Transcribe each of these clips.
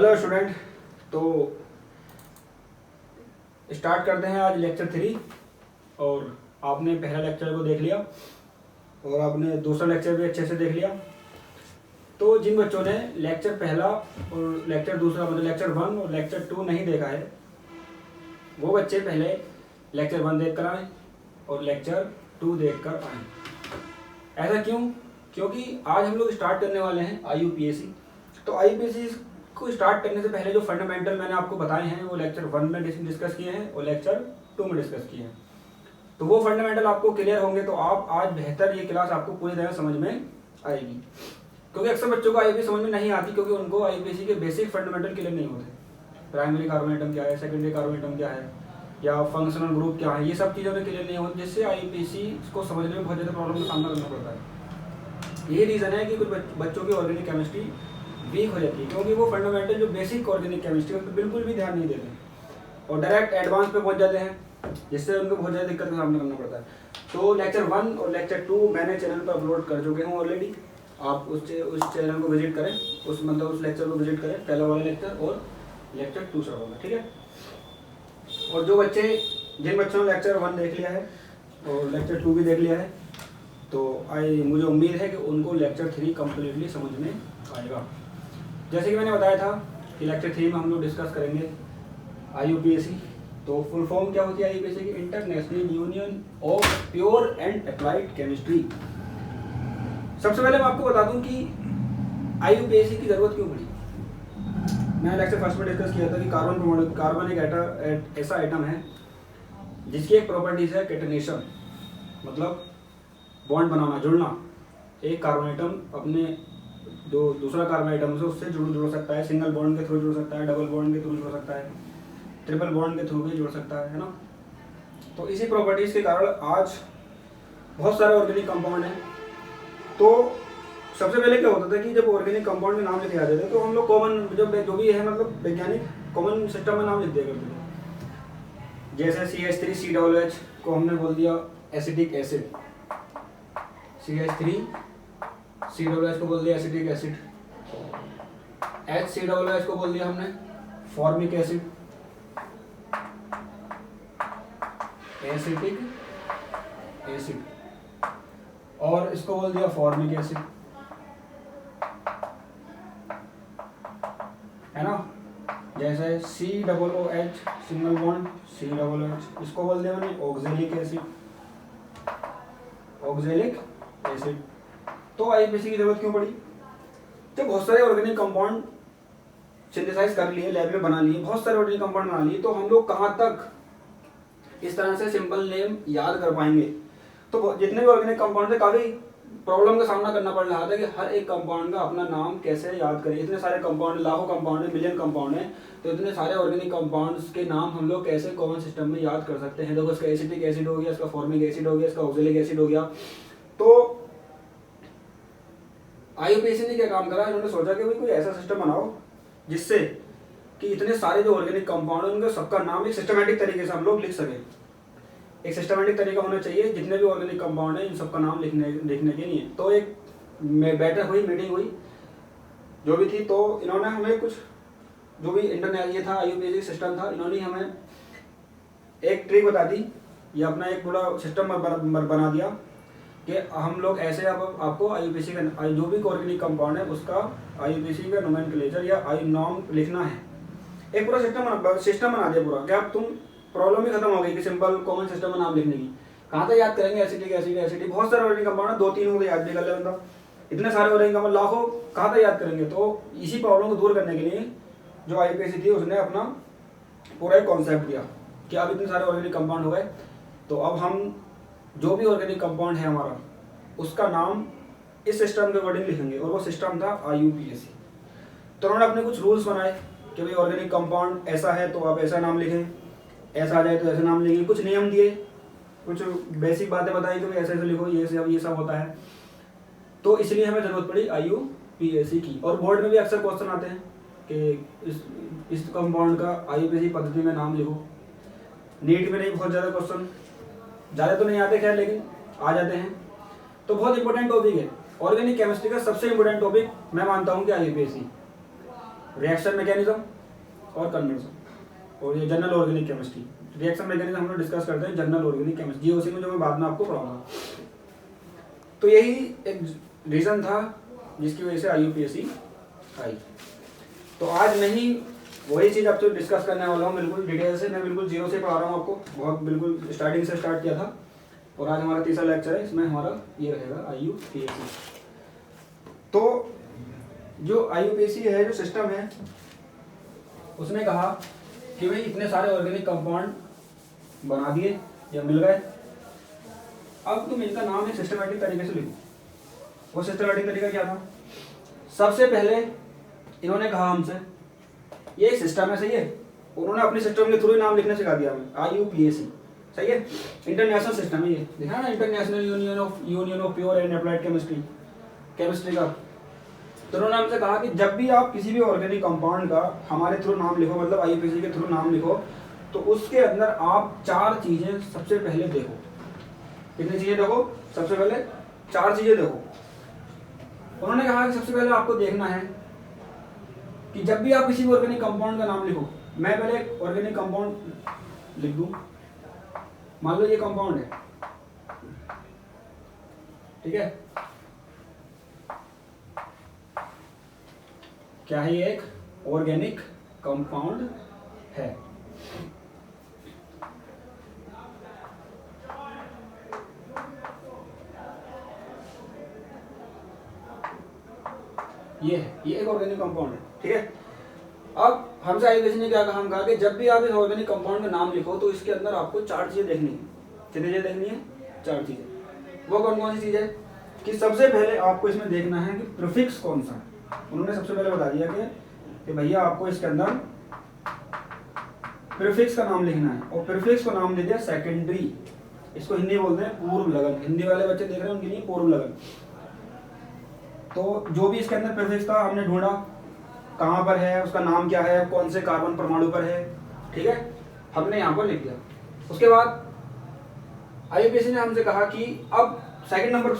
Hello student, तो start करते हैं आज लेक्चर 3। और आपने पहला लेक्चर को देख लिया और आपने दूसरा लेक्चर भी अच्छे से देख लिया। तो जिन बच्चों ने लेक्चर पहला और लेक्चर दूसरा मतलब लेक्चर 1 और लेक्चर 2 नहीं देखा है, वो बच्चे पहले लेक्चर 1 देख कर आए और लेक्चर 2 देख कर आए। ऐसा क्यों? क्योंकि आज हम लोग स्टार्ट करने वाले हैं IUPAC। तो IUPAC को स्टार्ट करने से पहले जो फंडामेंटल मैंने आपको बताए हैं वो लेक्चर 1 में डिस्कस किए हैं और लेक्चर 2 में डिस्कस किए हैं। तो वो फंडामेंटल आपको क्लियर होंगे तो आप आज बेहतर ये क्लास आपको पूरी तरह समझ में आएगी। क्योंकि अक्सर बच्चों को IUPAC समझ में नहीं आती क्योंकि उनको IUPAC के बेसिक फंडामेंटल क्लियर नहीं होते। प्राइमरी कार्बन एटम क्या है, सेकेंडरी कार्बन एटम क्या है, या फंक्शनल ग्रुप क्या है, ये सब चीज़ें उन्हें क्लियर नहीं होती, जिससे IUPAC को समझने में बहुत ज़्यादा प्रॉब्लम का सामना करना पड़ता है। यही रीज़न है कि कुछ बच्चों की ऑर्गेनिक केमिस्ट्री वीक हो जाती है क्योंकि वो फंडामेंटल जो बेसिक ऑर्गेनिक केमिस्ट्री है उस पर बिल्कुल भी ध्यान नहीं देते और डायरेक्ट एडवांस पे पहुंच जाते हैं, जिससे उनको बहुत ज़्यादा दिक्कत का सामना करना पड़ता है। तो लेक्चर 1 और लेक्चर 2 मैंने चैनल पर अपलोड कर चुके हूँ ऑलरेडी। आप उस चैनल को विजिट करें, उस लेक्चर को विजिट करें, पहला वाला लेक्चर और लेक्चर 2 होगा, ठीक है। और जिन बच्चों ने लेक्चर 1 देख लिया है और लेक्चर 2 भी देख लिया है, तो मुझे उम्मीद है कि उनको लेक्चर 3 कम्प्लीटली समझ में आएगा। जैसे कि मैंने बताया था कि लेक्चर 3 में हम लोग डिस्कस करेंगे IUPAC। तो फुल फॉर्म क्या होती है IUPAC की? International union of pure and applied chemistry. सबसे पहले मैं आपको बता दूं कि IUPAC की ज़रूरत क्यों पड़ी। मैंने लेक्चर फर्स्ट में डिस्कस किया था कि कार्बन एक ऐसा आइटम है जिसकी एक प्रॉपर्टीज है कैटेनेशन, मतलब बॉन्ड बनाना, जुड़ना। एक कार्बन आइटम अपने जो दूसरा कार्बन आइटम से उससे जुड़ सकता है, सिंगल बॉन्ड के थ्रू जुड़ सकता है, डबल बॉन्ड के थ्रू जुड़ सकता है, ट्रिपल बॉन्ड के थ्रू भी जुड़ सकता है ना। तो इसी प्रॉपर्टीज के कारण आज बहुत सारे ऑर्गेनिक कंपाउंड हैं। तो सबसे पहले क्या होता था कि जब ऑर्गेनिक कंपाउंड के नाम लिखे जाते थे तो हम लोग कॉमन जो भी है मतलब वैज्ञानिक कॉमन सिस्टम में नाम लिख दिया करते थे। जैसे CH3COOH को हमने बोल दिया एसिटिक एसिड, CH3COOH को बोल दिया एसिटिक एसिड, HCOOH को बोल दिया हमने फॉर्मिक एसिड, एसिटिक एसिड, और इसको बोल दिया फॉर्मिक एसिड, है ना। जैसे COOH सिंगल बॉन्ड COOH, इसको बोल दिया मैंने ऑक्जेलिक एसिड, ऑक्जेलिक एसिड। तो IUPAC की जरूरत क्यों पड़ी? जब बहुत सारे ऑर्गेनिक कंपाउंड सिंथेसाइज कर लिए, लैब में बना लिए, बहुत सारे ऑर्गेनिक कंपाउंड बना लिए, तो हम लोग कहाँ तक इस तरह से सिंपल नेम याद कर पाएंगे? तो जितने भी ऑर्गेनिक कंपाउंड थे काफ़ी प्रॉब्लम का सामना करना पड़ रहा था कि हर एक कंपाउंड का अपना नाम कैसे याद करें। इतने सारे कंपाउंड, लाखों कंपाउंड है, मिलियन कंपाउंड है, तो इतने सारे ऑर्गेनिक कंपाउंड्स के नाम हम लोग कैसे कॉमन सिस्टम में याद कर सकते हैं? देखो, इसका एसिटिक एसिड हो गया, इसका फॉर्मिक एसिड हो गया, इसका ऑक्जेलिक एसिड हो गया। तो IUPAC ने क्या काम करा, इन्होंने सोचा कि भाई कोई ऐसा सिस्टम बनाओ जिससे कि इतने सारे जो ऑर्गेनिक कंपाउंड है उनका सबका नाम एक सिस्टमेटिक तरीके से हम लोग लिख सकें। एक सिस्टमेटिक तरीका होना चाहिए जितने भी ऑर्गेनिक कंपाउंड है इन सबका नाम लिखने के लिए। तो एक बैठक हुई, मीटिंग हुई, जो भी थी, तो इन्होंने हमें कुछ जो भी इंटरनेट ये था IUPAC सिस्टम था, इन्होंने हमें एक ट्रिक बता दी, ये अपना एक पूरा सिस्टम बना दिया कि हम लोग ऐसे अब आपको IUPAC का जो भी ऑर्गेनिक कंपाउंड है उसका IUPAC का नोमेनक्लेचर या नॉर्म लिखना है। एक पूरा सिस्टम बना दिया पूरा। क्या अब तुम प्रॉब्लम ही खत्म हो गई कि सिंपल कॉमन सिस्टम में नाम लिखने की। कहाँ तक याद करेंगे एसिटिक एसिड, एसिडिक, बहुत सारे ऑर्गेनिक कंपाउंड है, 2-3 हो गए याद भी कर ले बंदा, इतने सारे ऑर्गेनिक कंपाउंड लाखों, कहाँ तक याद करेंगे? तो इसी प्रॉब्लम को दूर करने के लिए जो IUPAC थी उसने अपना पूरा एक कॉन्सेप्ट दिया कि अब इतने सारे ऑर्गेनिक कंपाउंड हो गए, तो अब हम जो भी ऑर्गेनिक कंपाउंड है हमारा उसका नाम इस सिस्टम के अकॉर्डिंग लिखेंगे, और वो सिस्टम था IUPAC। तो उन्होंने अपने कुछ रूल्स बनाए कि भाई ऑर्गेनिक कंपाउंड ऐसा है तो आप ऐसा नाम लिखें, ऐसा आ जाए तो ऐसा नाम लिखें। कुछ नियम दिए, कुछ बेसिक बातें बताई कि भाई ऐसे ऐसे लिखो, ये सब होता है। तो इसलिए हमें ज़रूरत पड़ी IUPAC की। और बोर्ड में भी अक्सर क्वेश्चन आते हैं कि इस कंपाउंड का IUPAC पद्धति में नाम लिखो। नीट में नहीं, बहुत ज़्यादा क्वेश्चन, ज़्यादा तो नहीं आते खैर, लेकिन आ जाते हैं। तो बहुत इंपॉर्टेंट टॉपिक है ऑर्गेनिक केमिस्ट्री का। सबसे इंपॉर्टेंट टॉपिक मैं मानता हूँ कि IUPAC। रिएक्शन मैकेनिज्म और कन्वर्जन, और ये general organic chemistry. Reaction mechanism हम लोग डिस्कस करते हैं जनरल ऑर्गेनिक केमिस्ट्री, जीओसी में, जो मैं बाद में आपको पढ़ाऊंगा। तो यही एक रीज़न था जिसकी वजह से IUPAC आई। तो आज मैं ही वही चीज़ आपसे डिस्कस करने वाला हूँ बिल्कुल डिटेल से, मैं बिल्कुल जीरो से पढ़ा रहा हूँ आपको, बहुत बिल्कुल स्टार्टिंग से स्टार्ट किया था। और आज हमारा तीसरा लेक्चर है, इसमें हमारा ये रहेगा IUPAC। तो जो IUPAC है, जो सिस्टम है, उसने कहा कि भाई इतने सारे ऑर्गेनिक कंपाउंड बना दिए या मिल गए, अब तुम इनका नाम एक सिस्टमेटिक तरीके से लिखो। वो सिस्टमेटिक तरीका क्या था? सबसे पहले इन्होंने कहा हमसे ये एक सिस्टम है, सही है, उन्होंने अपने सिस्टम के थ्रू ही नाम लिखना सिखा दिया हमें, IUPAC, सही है, इंटरनेशनल सिस्टम है ये, देखा ना, international union of pure and applied chemistry का। तो उन्होंने हमसे कहा कि जब भी आप किसी भी ऑर्गेनिक कंपाउंड का हमारे थ्रू नाम लिखो, मतलब IUPAC के थ्रू नाम लिखो, तो उसके अंदर आप 4 चीजें सबसे पहले देखो। कितनी चीजें देखो? सबसे पहले 4 चीजें देखो। उन्होंने कहा कि सबसे पहले आपको देखना है कि जब भी आप किसी भी ऑर्गेनिक कंपाउंड का नाम लिखो, मैं पहले ऑर्गेनिक कंपाउंड लिख दूं, मान लो ये कंपाउंड है, ठीक है, क्या है? ये एक ऑर्गेनिक कंपाउंड है। ये एक ऑर्गेनिक कंपाउंड है, ठीक है। अब हमसे IUPAC ने क्या कहा? हम कहा कि जब भी आप इस ऑर्गेनिक कंपाउंड का नाम लिखो तो इसके अंदर आपको 4 चीजें देखनी है। कितनी चीजें देखनी है? 4 चीजें। वो कौन कौन सी चीज है? कि सबसे पहले आपको इसमें देखना है कि प्रीफिक्स कौन सा है। उन्होंने सबसे पहले बता दिया कि भैया आपको इसके अंदर प्रीफिक्स का नाम लिखना है, और प्रीफिक्स को नाम दे दिया सेकेंडरी। इसको हिंदी बोलते हैं पूर्व लगन। हिंदी वाले बच्चे देख रहे हैं, उनके लिए पूर्व लगन। तो जो भी इसके अंदर प्रीफिक्स था हमने ढूंढा, कहाँ पर है, उसका नाम क्या है, कौन से कार्बन परमाणु पर है, ठीक है, हमने यहाँ पर लिख दिया। उसके बाद IUPAC ने हमसे कहा कि अब सेकंड नंबर है,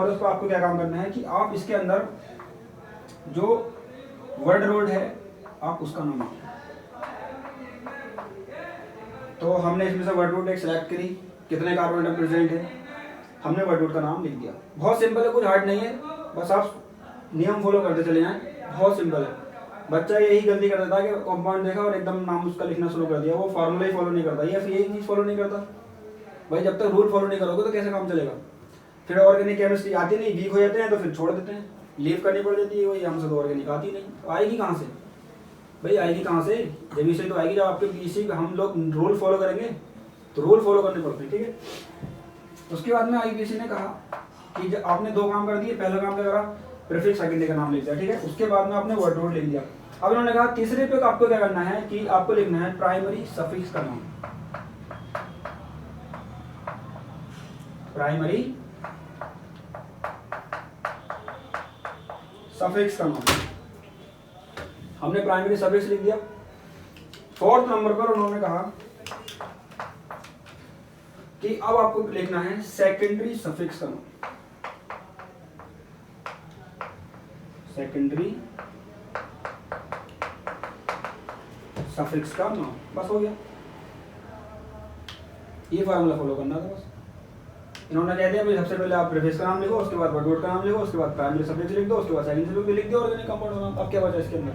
उसको आपको क्या काम करना है कि आप इसके अंदर जो वर्ड रोड है आप उसका नाम लिखो। तो हमने इसमें से वर्ड रोड एक सिलेक्ट करी, कितने कार्बन एटम प्रेजेंट है, हमने वर्ड रोड का नाम लिख दिया। बहुत सिंपल है, कुछ हार्ड नहीं है, बस आप नियम फॉलो करते चले जाएं, बहुत सिंपल है। बच्चा यही गलती कर देता है कि कंपाउंड देखा और एकदम नाम उसका लिखना शुरू कर दिया, वो फार्मूला ही फॉलो नहीं करता, या फिर यही चीज़ फॉलो नहीं करता। भाई जब तक रूल फॉलो नहीं करोगे तो कैसे काम चलेगा? फिर ऑर्गेनिक केमिस्ट्री आती नहीं, वीक हो जाते हैं, तो फिर छोड़ देते हैं, लीव करनी पड़ जाती है। वही हमसे तो ऑर्गेनिक आती नहीं, तो आएगी कहाँ से भाई? आएगी कहाँ से? जब इसे तो आएगी जब आपके इसी हम लोग रूल फॉलो करेंगे, तो रूल फॉलो करने पड़ते हैं, ठीक है। उसके बाद में IUPAC ने कहा कि जब आपने 2 काम कर दिए, पहला काम क्या करा? प्रीफिक्स सेकेंडरी का नाम लिख दिया, ठीक है। उसके बाद में आपने वर्ड रोड लिख दिया। अब उन्होंने कहा तीसरे पे आपको क्या करना है कि आपको लिखना है प्राइमरी सफिक्स का नाम। प्राइमरी सफिक्स का नाम हमने प्राइमरी सफिक्स लिख दिया। 4th नंबर पर उन्होंने कहा कि अब आपको लिखना है सेकेंडरी सफिक्स का नाम। सेकेंडरी सफिक्स का नाम, बस हो गया। ये फार्मूला फॉलो करना था बस। इन्होंने कह दिया भाई सबसे पहले आप प्रीफिक्स का नाम लिखो, उसके बाद वर्ड रोड का नाम लिखो, उसके बाद प्राइमरी सफिक्स लिख दो, उसके बाद सेकेंडरी सफिक्स लिख दो, ऑर्गेनिक कंपाउंड का नाम। अब क्या बचा इसके अंदर?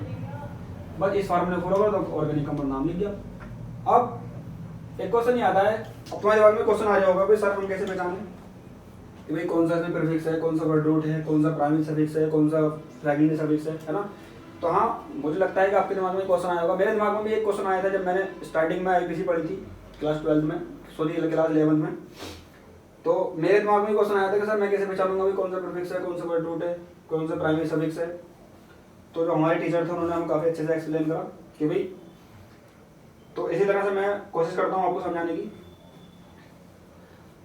बस इस फार्मूले फॉलो करो तो ऑर्गेनिक कंपाउंड नाम लिख दिया। अब एक क्वेश्चन याद आया, अब तुम्हारे दिमाग में क्वेश्चन आ जाएगा भाई सर हम कैसे पहचानें कि भाई कौन सा इसमें प्रीफिक्स है, कौन सा वर्ड रूट है, कौन सा प्राइमरी सफिक्स है, कौन सा सेकेंडरी सफिक्स है ना। तो हाँ, मुझे लगता है कि आपके दिमाग में क्वेश्चन आया होगा। मेरे दिमाग में भी एक क्वेश्चन आया था जब मैंने स्टार्टिंग में IUPAC पढ़ी थी क्लास 12 में, सॉरी क्लास 11 में। तो मेरे दिमाग में क्वेश्चन आया था कि सर मैं कैसे पहचानूंगा भाई कौन सा प्रीफिक्स है, कौन सा वर्ड रूट है, कौन सा प्राइमरी सफिक्स है। तो जो हमारे टीचर थे उन्होंने हमें काफ़ी अच्छे से एक्सप्लेन करा कि भाई, तो इसी तरह से मैं कोशिश करता हूँ आपको समझाने की।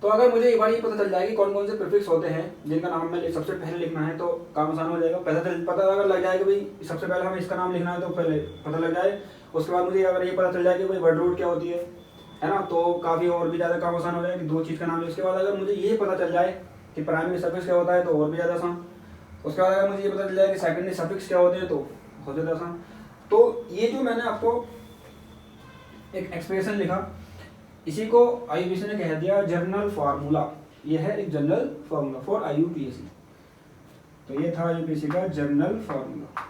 तो अगर मुझे एक बार ये पता चल जाएगी कौन कौन से प्रीफिक्स होते हैं जिनका नाम हमें सबसे पहले लिखना है, तो काम आसान हो जाएगा। पता अगर लग जाएगा भाई सबसे पहले हमें इसका नाम लिखना है, तो पहले पता लग जाए। उसके बाद मुझे अगर ये पता चल जाए कि भाई वर्ड रूट क्या होती है ना, तो काफ़ी और भी ज़्यादा काम आसान हो जाएगा कि 2 चीज़ का नाम है। उसके बाद अगर मुझे ये पता चल जाए कि प्राइमरी सफिक्स क्या होता है, तो और भी ज़्यादा आसान। उसके बाद अगर मुझे ये पता चल जाए कि सेकेंडरी सफिक्स क्या होते हैं तो हो जाता आसान। तो ये जो मैंने आपको एक एक्सप्रेशन लिखा, इसी को IUPAC ने कह दिया जनरल फार्मूला। ये है एक जनरल फार्मूला फॉर IUPAC। तो ये था IUPAC का general formula.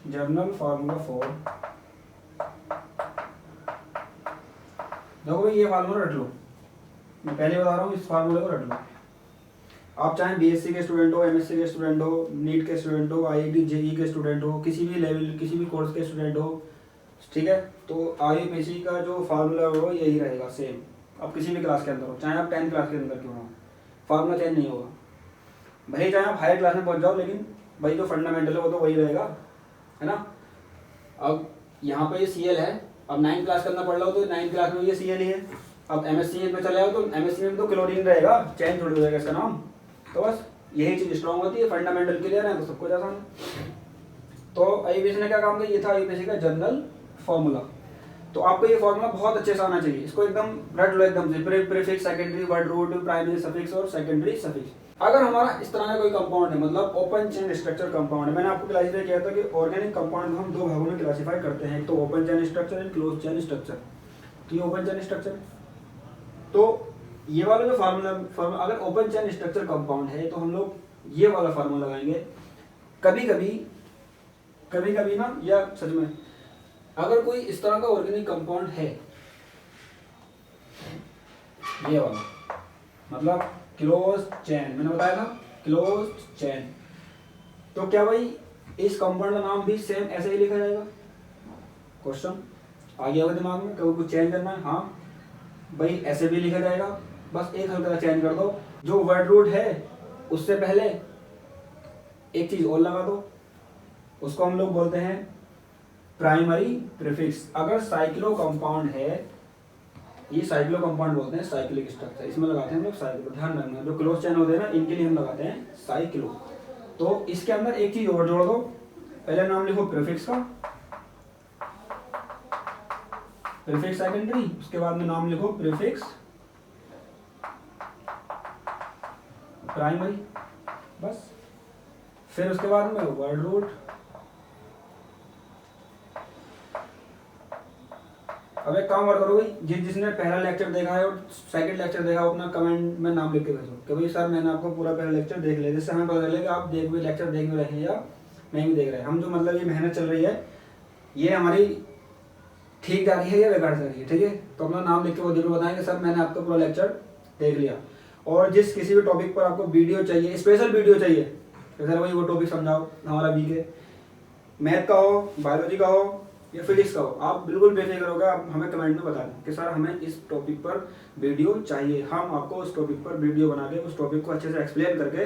General formula for, देखो भाई ये फार्मूला रट लो, मैं पहले बता रहा हूँ, इस फार्मूले को रट लो। आप चाहे BSc के स्टूडेंट हो, MSc के स्टूडेंट हो, नीट के स्टूडेंट हो, IIT JEE के स्टूडेंट हो, किसी भी लेवल किसी भी कोर्स के स्टूडेंट हो, ठीक है, तो IUPAC का जो फार्मूला हो यही रहेगा सेम। अब किसी भी क्लास के अंदर हो, चाहे आप 10th क्लास के अंदर क्यों हो, फार्मूला चेंज नहीं होगा। भले चाहे आप हायर क्लास में पहुंच जाओ, लेकिन भाई जो फंडामेंटल है वो तो वही रहेगा, है ना। अब यहाँ पे ये CL है, अब 9th क्लास के अंदर पढ़ लो तो 9th क्लास में ये CL ही है। अब MSc में चले जाओ तो MSc में तो क्लोरीन रहेगा, चेंज थोड़ी हो जाएगा इसका नाम। तो बस यही चीज स्ट्रॉन्ग होती है, फंडामेंटल क्लियर है तो सब कुछ आसान है। तो IUPAC ने क्या काम किया, ये था IUPAC का जनरल फार्मूला। तो आपको ये फार्मूला बहुत अच्छे से आना चाहिए, इसको एकदम रट लो एकदम से, prefix, secondary, word root, primary suffix और सेकेंडरी सफिक्स। अगर हमारा इस तरह का कोई कंपाउंड है, मतलब ओपन चेन स्ट्रक्चर कंपाउंड है, मैंने आपको क्लासिफाई किया था कि ऑर्गेनिक कंपाउंड को हम दो भागों में क्लासिफाई करते हैं, एक तो open chain structure and close chain structure. तो ये ओपन चेन स्ट्रक्चर, तो ये वाला जो फार्मूला अगर ओपन चेन स्ट्रक्चर कंपाउंड है तो हम लोग ये वाला फार्मूला लगाएंगे। कभी कभी ना, या सच में अगर कोई इस तरह का ऑर्गेनिक कंपाउंड है, ये वाला मतलब क्लोज चेन, मैंने बताया था क्लोज चेन, तो क्या भाई इस कंपाउंड का नाम भी सेम ऐसे ही लिखा जाएगा? क्वेश्चन आ गया होगा दिमाग में, कभी कुछ चेंज करना है? हाँ भाई ऐसे भी लिखा जाएगा, बस एक हल्का सा चेंज कर दो, जो वर्ड रूट है उससे पहले एक चीज और लगा दो, उसको हम लोग बोलते हैं प्राइमरी प्रीफिक्स। अगर साइक्लो कंपाउंड है, ये साइक्लो कंपाउंड बोलते हैं, साइक्लिक स्ट्रक्चर, इसमें लगाते हैं हम लोग साइक्लो। ध्यान रखना, जो क्लोज चेन होते हैं ना, इनके लिए हम लगाते हैं साइक्लो। तो इसके अंदर एक चीज और जोड़ दो, पहले नाम लिखो प्रीफिक्स का, प्रीफिक्स सेकेंडरी, उसके बाद में नाम लिखो प्रीफिक्स प्राइमरी, बस। फिर उसके बाद में वर्ड रूट। अब एक काम और करो भाई, जिसने पहला लेक्चर देखा है और सेकंड लेक्चर देखा हो, अपना कमेंट में नाम लिख के भेजो कि भाई सर मैंने आपको पूरा पहला लेक्चर देख लिया, जिससे हमें पता चले कि आप लेक्चर देख भी रहे हैं या नहीं भी देख रहे हैं। हम जो मतलब ये मेहनत चल रही है, ये हमारी ठीक जा रही है या बेकार जा रही है, ठीक है। तो अपना नाम लिख के वो जरूर बताएं कि सर मैंने आपका पूरा लेक्चर देख लिया। और जिस किसी भी टॉपिक पर आपको वीडियो चाहिए, स्पेशल वीडियो चाहिए, सर भाई वो टॉपिक समझाओ, हमारा वीक है, मैथ का हो, बायोलॉजी का हो या फिजिक्स का हो, आप बिल्कुल बेफिक्र होगा, आप हमें कमेंट में बता दें कि सर हमें इस टॉपिक पर वीडियो चाहिए। हम आपको उस टॉपिक पर वीडियो बना के, उस टॉपिक को अच्छे से एक्सप्लेन करके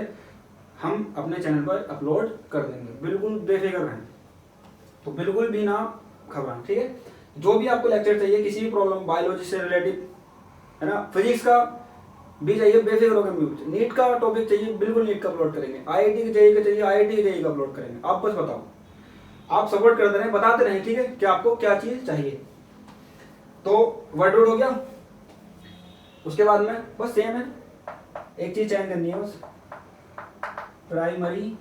हम अपने चैनल पर अपलोड कर देंगे। बिल्कुल बेफिक्र रहें, तो बिल्कुल भी ना घबराएं, ठीक है। जो भी आपको लेक्चर चाहिए, किसी भी प्रॉब्लम, बायोलॉजी से रिलेटिव है ना, फिजिक्स का भी चाहिए, बेफिक्र होकर, नीट का टॉपिक चाहिए, बिल्कुल नीट का अपलोड करेंगे, IIT के चाहिए IIT के चाहिए अपलोड करेंगे। आप बस बताओ, आप सपोर्ट करते रहें, बताते रहें, ठीक है, कि आपको क्या चीज चाहिए। तो वर्ड रूट हो गया, उसके बाद में बस सेम है, एक चीज चेंज करनी है बस, प्राइमरी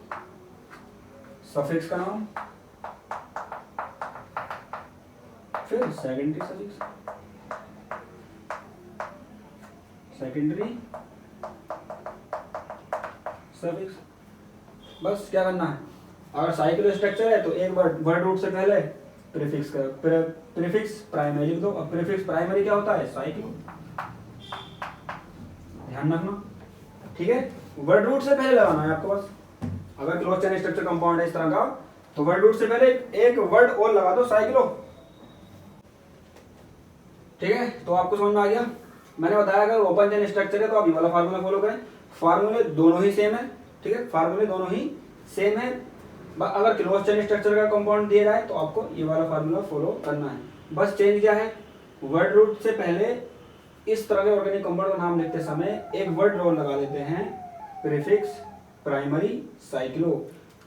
सफिक्स का नाम, फिर सेकेंडरी सफिक्स, सेकेंडरी सफिक्स, बस क्या करना है। अगर साइक्लो स्ट्रक्चर है तो एक वर्ड रूट से पहले प्रीफिक्स का प्रीफिक्स प्राइमरी लिख दो। अब प्रीफिक्स प्राइमरी क्या होता है? साइक्लो, ध्यान रखना, ठीक है। वर्ड रूट से पहले लगाना है आपको बस। अगर क्लोज चेन स्ट्रक्चर कंपाउंड है इस तरह का, तो वर्ड रूट से पहले एक वर्ड और लगा दो, साइक्लो, ठीक है। तो आपको समझ में आ गया। मैंने बताया अगर ओपन चेन स्ट्रक्चर है तो आप ये वाला फार्मूला फॉलो करें। फार्मूले दोनों ही सेम है, ठीक है, फार्मूले दोनों ही सेम है। अगर क्लोज चेन स्ट्रक्चर का कंपाउंड दिया जाए तो आपको ये वाला फार्मूला फॉलो करना है। बस चेंज क्या है, वर्ड रूट से पहले इस तरह के ऑर्गेनिक कंपाउंड का नाम लिखते समय एक वर्ड रोल लगा देते हैं, प्रीफिक्स प्राइमरी साइक्लो।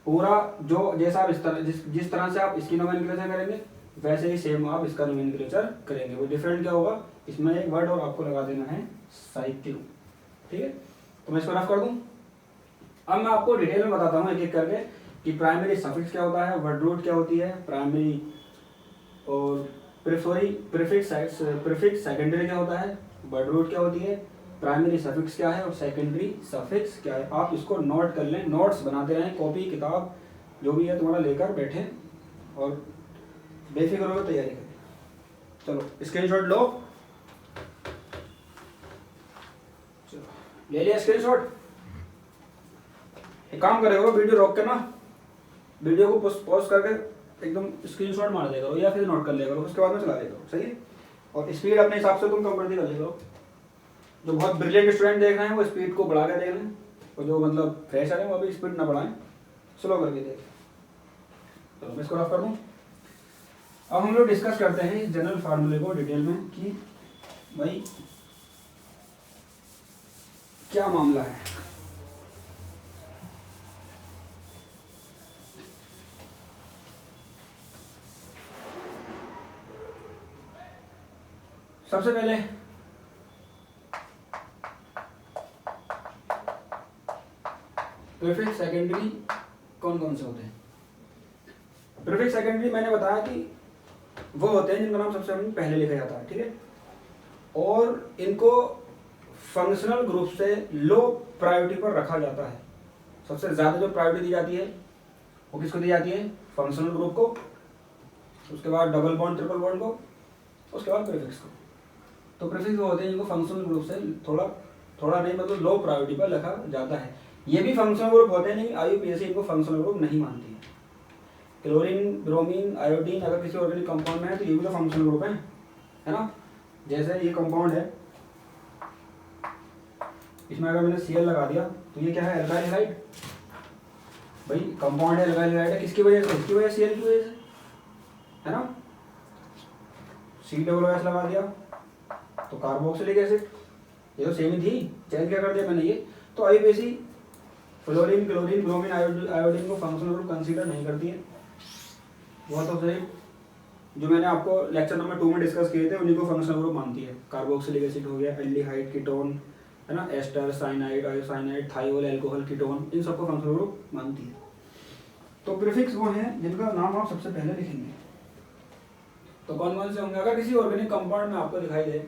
पूरा जो जैसा आप इस तरह जिस तरह से आप इसकी नोमेनक्लेचर करेंगे वैसे ही सेम आप इसका नोमेनक्लेचर करेंगे। वो डिफरेंट क्या होगा, इसमें एक वर्ड और आपको लगा देना है साइक्लो, ठीक है, तो मैं इसको रफ कर दूं। अब मैं आपको डिटेल में बताता हूँ एक एक करके कि प्राइमरी सफिक्स क्या होता है, वर्ड रूट क्या होती है, प्राइमरी और प्रीफिक्स सेकेंडरी क्या होता है, वर्ड रूट क्या होती है, प्राइमरी सफिक्स क्या है और सेकेंडरी सफिक्स क्या है। आप इसको नोट कर लें, नोट्स बनाते रहें, कॉपी किताब जो भी है तुम्हारा लेकर बैठे और बेफिक्र होकर तैयारी करें। चलो स्क्रीनशॉट लो, ले लिया स्क्रीनशॉट। एक काम करेगा वीडियो रोक के ना, वीडियो को पॉज करके एकदम स्क्रीनशॉट मार देगा या फिर नोट कर लेगा, उसके बाद में चला लेगा, सही है। और स्पीड अपने हिसाब से तुम कंप्लीट कर लेगा। जो बहुत ब्रिलियंट स्टूडेंट देख रहे हैं वो स्पीड को बढ़ा के देख लें, और जो मतलब फ्रेशर है वो अभी स्पीड ना बढ़ाएं, स्लो करके देखें। तो मैं इसको रफ कर दूँ। अब हम लोग डिस्कस करते हैं इस जनरल फार्मूले को डिटेल में कि भाई क्या मामला है। सबसे पहले प्रीफिक्स सेकेंडरी कौन कौन से होते हैं। प्रीफिक्स सेकेंडरी मैंने बताया कि वो होते हैं जिनका नाम सबसे पहले लिखा जाता है, ठीक है, और इनको फंक्शनल ग्रुप से लो प्रायोरिटी पर रखा जाता है। सबसे ज्यादा जो प्रायोरिटी दी जाती है वो किसको दी जाती है, फंक्शनल ग्रुप को, उसके बाद डबल बॉन्ड ट्रिपल बॉन्ड को, उसके बाद प्रीफिक्स को। तो प्रीफिक्स वो होते हैं जिनको फंक्शनल ग्रुप से थोड़ा नहीं मतलब लो प्रायोरिटी पर रखा जाता है। ये भी फंक्शनल ग्रुप होते हैं, नहीं IUPAC इनको फंक्शनल ग्रुप नहीं मानती है। क्लोरीन, ब्रोमीन, आयोडीन अगर किसी ऑर्गेनिक कंपाउंड में है तो ये भी तो फंक्शनल ग्रुप है ना। जैसे ये कंपाउंड है, इसमें अगर मैंने Cl लगा दिया तो ये क्या है, एल्काइल हैलाइड। भाई कंपाउंड है, एल्काइल हैलाइड है, किसकी वजह से, इसकी वजह से, Cl की वजह से, है ना। COOH लगा दिया तो कार्बोक्सिलिक एसिड, ये तो सेम ही थी, चेंज क्या कर दिया मैंने ये। तो IUPAC fluorine, chlorine, bromine, iodine को फंक्शनल ग्रुप कंसीडर नहीं करती है। बहुत तो सही, जो मैंने आपको लेक्चर नंबर 2 में डिस्कस किए थे उन्हीं को फंक्शनल ग्रुप मानती है। कार्बोक्सिलिक एसिड हो गया, एल्डिहाइड, कीटोन, है ना, एस्टर, साइनाइड, आयोसाइनाइड, थाइओल, अल्कोहल, कीटोन, इन सबको फंक्शनल ग्रुप मानती है। तो प्रीफिक्स वो हैं जिनका नाम आप सबसे पहले लिखेंगे। तो कौन कौन से होंगे, अगर किसी ऑर्गेनिक कंपाउंड में आपको दिखाई दे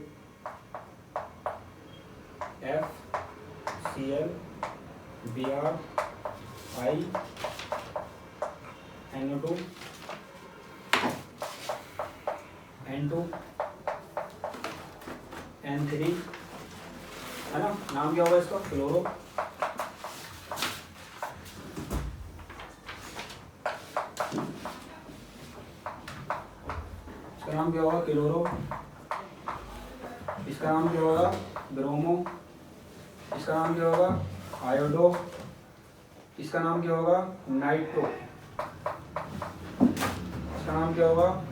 FCl, Br, I, NO2, N2, N3, है ना, नाम क्या होगा इसका, फ्लोरो, इसका नाम क्या होगा, क्लोरो, इसका नाम क्या होगा, ब्रोमो, इसका नाम क्या होगा, आयोडो, इसका नाम क्या होगा, नाइट्रो, इसका नाम क्या होगा,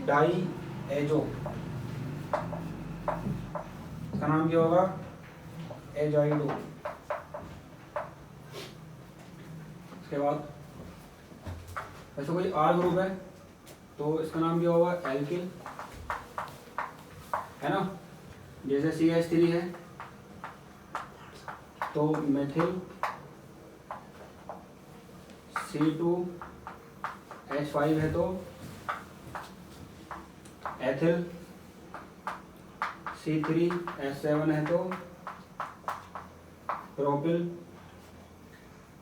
डाई एजो, इसका नाम क्या होगा, एजाइडो। इसके बाद ऐसा कोई R ग्रुप है तो इसका नाम क्या होगा, एल्किल, है ना। जैसे CH3 है तो मेथिल, C2H5 है तो एथिल, C3H7 है तो प्रोपिल,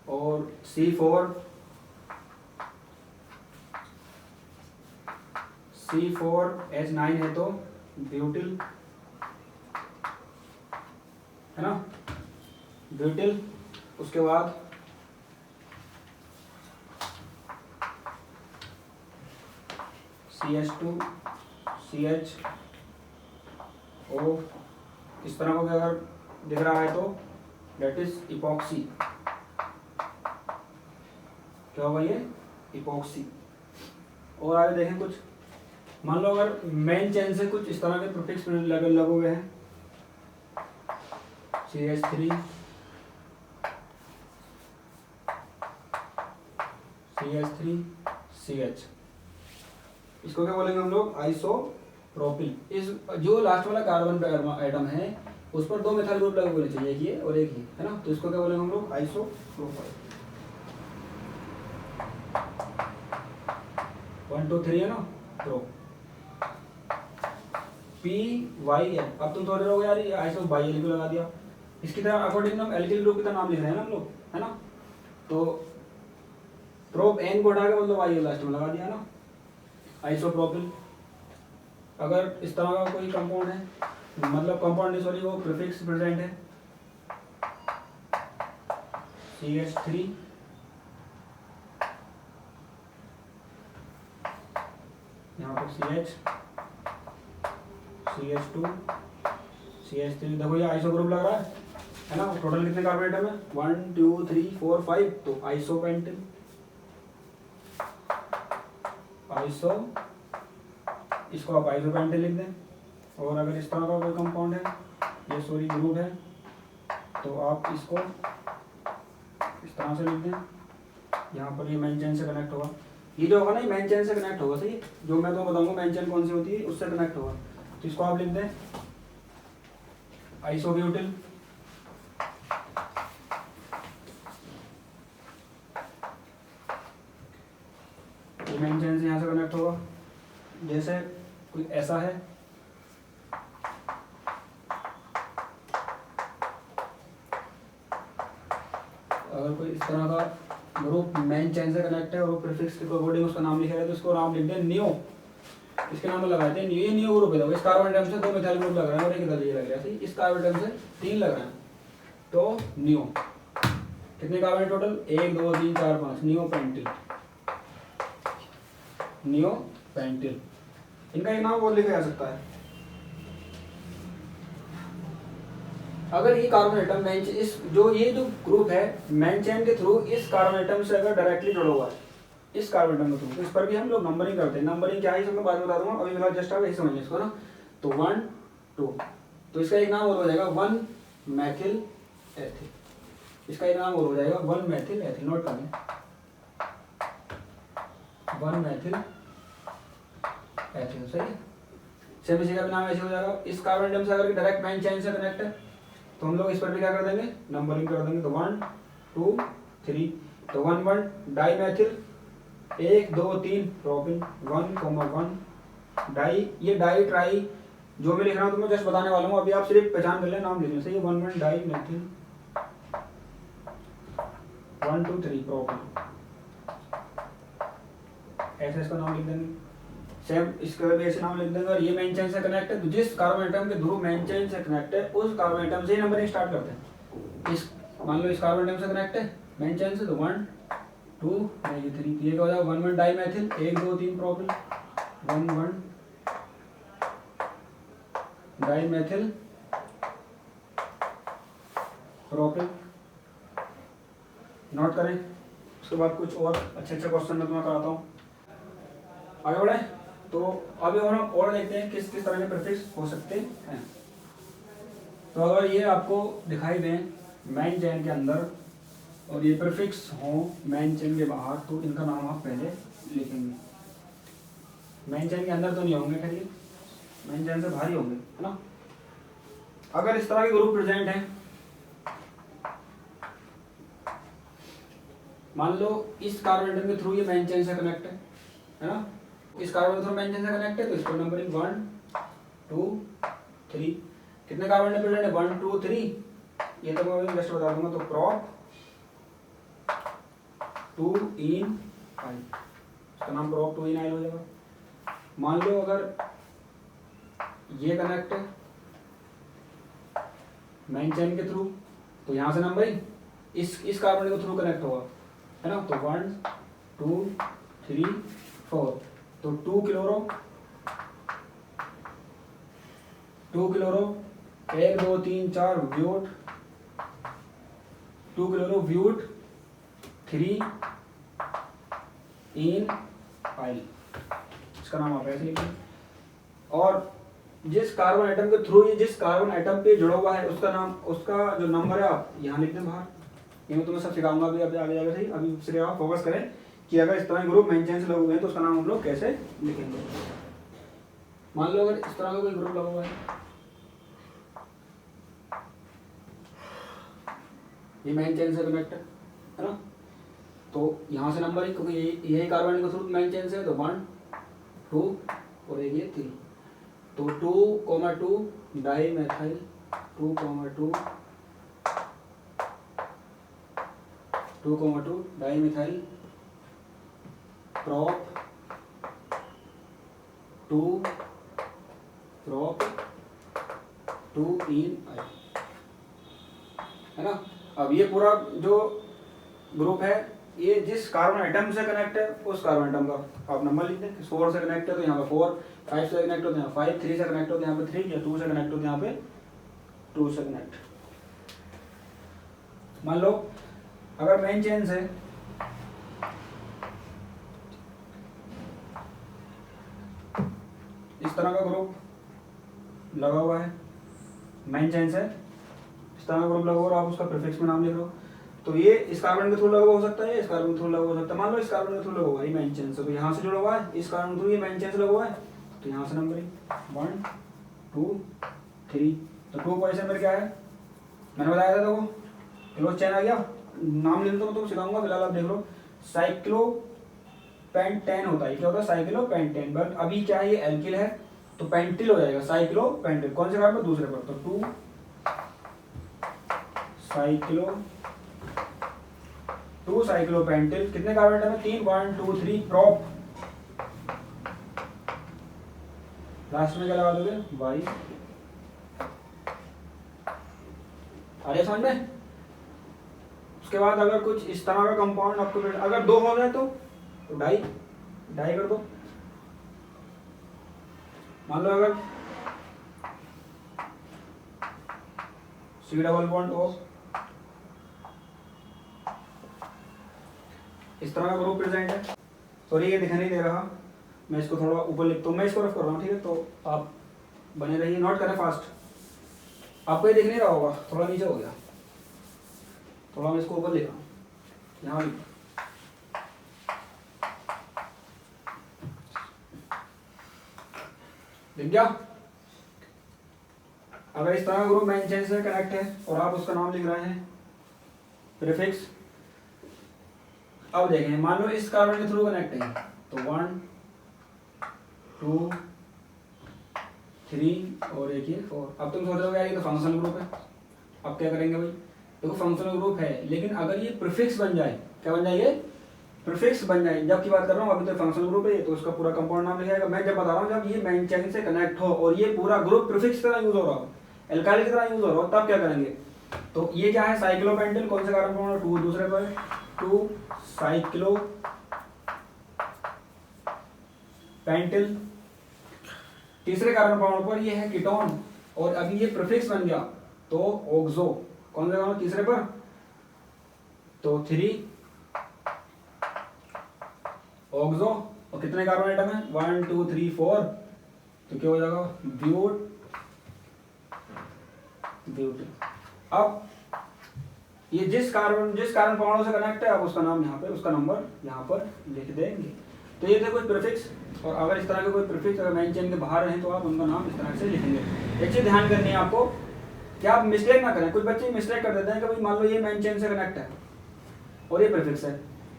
और C4H9 है तो ब्यूटिल, है ना, ब्यूटिल। उसके बाद CH2, CH, O, इस तरह का अगर दिख रहा है तो डेट इज इपॉक्सी। क्या होगा ये, इपॉक्सी। और आगे देखें कुछ, मान लो अगर मेन चेन से कुछ इस तरह के प्रीफिक्स लगे हुए हैं, CH3, CH, इसको क्या बोलेंगे हम लोग, आइसोप्रोपिल। इस जो लास्ट वाला कार्बन एटम है उस पर 2 मिथाइल ग्रुप लगे होने चाहिए, एक ये और एक ये, है ना। तो इसको क्या बोलेंगे हम लोग, आइसोप्रोपाइल। 1 2 3 है ना, प्रो PYL। अब तुम थोड़े रहोगे यार ये आइसो बाई एल लगा दिया, इसकी तरह अकॉर्डिंग हम एल्किल ग्रुप की तरह नाम लिख रहे हैं ना हम लोग, है ना। तो प्रोप एन को हटा के मतलब आई लास्ट में लगा दिया ना, आइसोप्रोपिल। अगर इस तरह का कोई कंपाउंड है, मतलब कंपाउंड नहीं सॉरी, वो प्रीफिक्स प्रेजेंट है CH3, यहाँ पर CH, CH2, CH3। देखो ये आइसो ग्रुप लग रहा है ना। टोटल कितने कार्बन एटम है, 1 2 3 4 5, तो आइसोपेंटिल, आइसो, इसको आप आइसोपेंटिल लिख दें। और अगर इस तरह का कोई कंपाउंड है, ये सॉरी ग्रुप है, तो आप इसको इस तरह से लिख दें। यहाँ पर ये मेन चेन से कनेक्ट होगा, ये जो होगा ना ये मेन चेन से कनेक्ट होगा, सही। जो मैं तो बताऊंगा मेन चेन कौन सी होती है उससे कनेक्ट होगा, तो इसको आप लिख दें आइसोब्यूटिल। ये मेन चेन से यहाँ से कनेक्ट होगा। जैसे कोई ऐसा है, अगर कोई इस तरह का ग्रुप मेन चेन से कनेक्ट है और वो प्रीफिक्स के अकॉर्डिंग उसका नाम लिखा है, तो इसको नाम लिख दें नियो। इसके नाम में लगाते हैं ये नियो ग्रुप है। इस कार्बन एटम से 2 मिथाइल ग्रुप लग रहा है और एक इधर ये लग रहा है, सही। इस कार्बन एटम से 3 लग रहा है, तो नियो। कितने carbon total, 1 2 3 4 5, neo pentyl, neo pentyl. इनका एक नाम और लिखा जा सकता है। अगर ये कार्बन एटम मेन इस जो ये जो ग्रुप है मेन चेन के थ्रू इस कार्बन एटम से अगर डायरेक्टली जुड़ा हुआ है, इस कार्बन एटम के थ्रू, तो इस पर भी हम लोग नंबरिंग करते हैं। नंबरिंग क्या है इसमें बाद में बता दूंगा, अभी फिलहाल जस्ट आप यही समझिए इसको ना। तो 1 2, तो इसका एक नाम और हो जाएगा 1 मैथिल एथिल। इसका एक नाम और हो जाएगा 1 मैथिल एथिल। नोट करें 1 मैथिल एथिल, सही। सेम इसी का भी नाम ऐसे हो जाएगा। इस कार्बन एटम से अगर डायरेक्ट मेन चेन से कनेक्ट है, तो हम लोग इस पर भी क्या कर देंगे, नंबरिंग कर देंगे। तो 1 2 3, तो 1 1 डाई मैथिल, 1 2 3 प्रोपिन, 1 डाई। ये डाई ट्राई जो मैं लिख रहा हूँ तो मैं जस्ट बताने वाला हूँ, अभी आप सिर्फ पहचान कर लें, नाम लिख लें, सही। 1 1 डाई मैथिल, 1 2 3 प्रोपिन, ऐसे इसका नाम लिख देंगे। सेम इसका भी ऐसे नाम लिख देंगे। और ये मेन चेन से कनेक्ट है, तो जिस कार्बन एटम के थ्रू मेन चेन से कनेक्ट है उस कार्बन एटम से ही नंबरिंग स्टार्ट करते हैं। इस मान लो इस कार्बन एटम से कनेक्ट है मेन चेन से, तो 1 2 3, ये क्या हो जाएगा 1 1 dimethyl, 1 2 3 propyl, 1 1 dimethyl propyl. Note करें। उसके बाद कुछ और अच्छे अच्छे क्वेश्चन मैं तुम्हें कराता हूँ। आगे बढ़े। तो अभी और हम और देखते हैं किस किस तरह के प्रीफिक्स हो सकते हैं। तो अगर ये आपको दिखाई दें मेन चेन के अंदर और ये प्रीफिक्स हो मेन चेन के बाहर, तो इनका नाम आप पहले लिखेंगे। मेन चेन के अंदर तो नहीं होंगे, खैर ये मेन चेन से बाहर ही होंगे, है ना। अगर इस तरह के ग्रुप प्रेजेंट है, मान लो इस कार्बन एटम के थ्रू ये मेन चेन से कनेक्ट है ना। इस कार्बन के थ्रू मेन चेन से कनेक्ट है, तो इसको नंबरिंग 1 2 3, कितने कार्बन एटम प्रेजेंट है 1 2 3, ये तो मैं अभी जस्ट बता दूंगा। तो प्रोप 2 इन आइल, इसका नाम प्रोप 2 इन आइल हो जाएगा। मान लो अगर ये कनेक्ट है मेन चेन के थ्रू, तो यहाँ से नंबरिंग इस कार्बन के थ्रू कनेक्ट होगा, है ना। तो 1 2 3 4, तो 2 क्लोरो 1 2 3 4 व्यूट, 2 क्लोरो व्यूट 3 इन आइल, इसका नाम आप ऐसे लिखें। और जिस कार्बन एटम के थ्रू ये जिस कार्बन एटम पे जुड़ा हुआ है उसका नाम, उसका जो नंबर है आप यहाँ लिख दें बाहर। ये मैं तुम्हें सब सिखाऊंगा अभी आगे जाएगा, सही। अभी सिर्फ आप फोकस करें कि अगर इस तरह के ग्रुप मेन चेन से लगे हुए हैं तो उसका नाम हम लोग कैसे लिखेंगे। मान लो अगर इस तरह का कोई ग्रुप लगा हुआ है, ये मेन चेन से कनेक्ट है ना। तो यहाँ से नंबर क्योंकि यही कार्बन के थ्रू मेन चेन से है, तो 1 2 और एक ये 3, तो 2,2 dimethyl 2,2 dimethyl prop 2 इन I, है ना। अब ये पूरा जो ग्रुप है ये जिस कार्बन एटम से कनेक्ट है उस कार्बन एटम का आप नंबर लिख दें। 4 से कनेक्ट है तो यहाँ पे 4, 5 से कनेक्ट हो तो यहाँ 5, 3 से कनेक्ट हो तो यहाँ पे 3, या 2 से कनेक्ट हो तो यहाँ पे 2 से कनेक्ट। मान लो अगर मेन चेन से इस तरह का ग्रुप लगा हुआ है, मेन चेन से इस तरह का ग्रुप लगा हुआ और आप उसका प्रीफिक्स में नाम लिख रहे हो, तो ये इस कार्बन के थ्रू लगा हुआ हो सकता है, इस कार्बन के थ्रू लगा हुआ हो सकता है। मान लो इस कार्बन के थ्रू लगा हुआ है मेन चेन से, तो यहाँ से जुड़ा हुआ है, इस कार्बन के थ्रू ये मेन चेन से लगा हुआ है, तो यहाँ से नंबरिंग 1 2 3। तो 2 पोजीशन पर क्या है मैंने बताया था, देखो क्लोज चेन आ गया। नाम ले लेता हूँ तो सिखाऊंगा, फिलहाल आप देख लो। साइक्लोपेंटेन होता है, क्या होता है साइक्लोपेंटेन, बट अभी क्या है ये एल्किल है तो पेंटिल हो जाएगा। साइक्लोपेंटेन कौन से कार्बन पर, दूसरे पर, तो 2 साइक्लोपेंटिल। कितने कार्बन एटम है, 3, 1 2 3 प्रॉप, लास्ट में क्या लगा दोगे वाई। आ रही समझ में। उसके बाद अगर कुछ इस तरह का कंपाउंड आपको अगर 2 हो जाए तो डाई कर दो। मान लो अगर C डबल बॉन्ड O इस तरह का ग्रुप प्रेजेंट है, सॉरी ये दिखाई नहीं दे रहा, मैं इसको थोड़ा ऊपर लिखता हूँ, मैं इसको रफ कर रहा हूँ, ठीक है। तो आप बने रहिए, नोट करें फास्ट। आपको ये दिख नहीं रहा होगा, थोड़ा नीचे हो गया, थोड़ा मैं इसको ऊपर लिख रहा हूँ, यहाँ लिख गया। अगर इस तरह ग्रुप मेन चेन से कनेक्ट है और आप उसका नाम लिख रहे हैं प्रीफिक्स। अब देखें, मान लो इस कार्बन के थ्रू कनेक्ट है तो 1 2 3 और एक ये 4। अब तुम सोच रहे हो यार ये तो फंक्शनल ग्रुप है, अब क्या करेंगे भाई। देखो फंक्शनल ग्रुप है, लेकिन अगर ये प्रीफिक्स बन जाए, क्या बन जाए, ये प्रीफिक्स बन जाए। जब की बात कर रहा हूँ, अभी तो फंक्शनल ग्रुप है तो उसका पूरा कंपाउंड नाम लिखा जाएगा। मैं जब बता रहा हूँ जब ये मेन चेन से कनेक्ट हो और ये पूरा ग्रुप प्रीफिक्स की तरह यूज हो रहा हो, एल्काइल की तरह यूज हो रहा हो, तब क्या करेंगे। तो ये क्या है साइक्लोपेंटिल, कौन से कार्बन पर 2 दूसरे पर 2 साइक्लोपेंटिल, तीसरे कार्बन परमाणु पर ये है कीटोन और अभी ये प्रीफिक्स बन गया तो ऑक्सो, कौन सा कार्बन तीसरे पर, तो 3 ऑक्सो। और कितने कार्बन एटम है 1 2 3 4, तो क्या हो जाएगा ब्यूट। अब ये जिस कार्बन परमाणु से कनेक्ट है आप उसका नाम यहाँ पे, उसका नंबर यहाँ पर लिख देंगे। तो ये थे कुछ प्रीफिक्स, और अगर इस तरह के कोई प्रीफिक्स अगर मेन चेन के बाहर रहें तो आप उनका नाम इस तरह से लिखेंगे। एक चीज ध्यान करनी है आपको कि आप मिस्टेक ना करें। कुछ बच्चे मिस्टेक कर देते हैं कि भाई मान लो ये मेन चेन से कनेक्ट है और ये प्रीफिक्स है,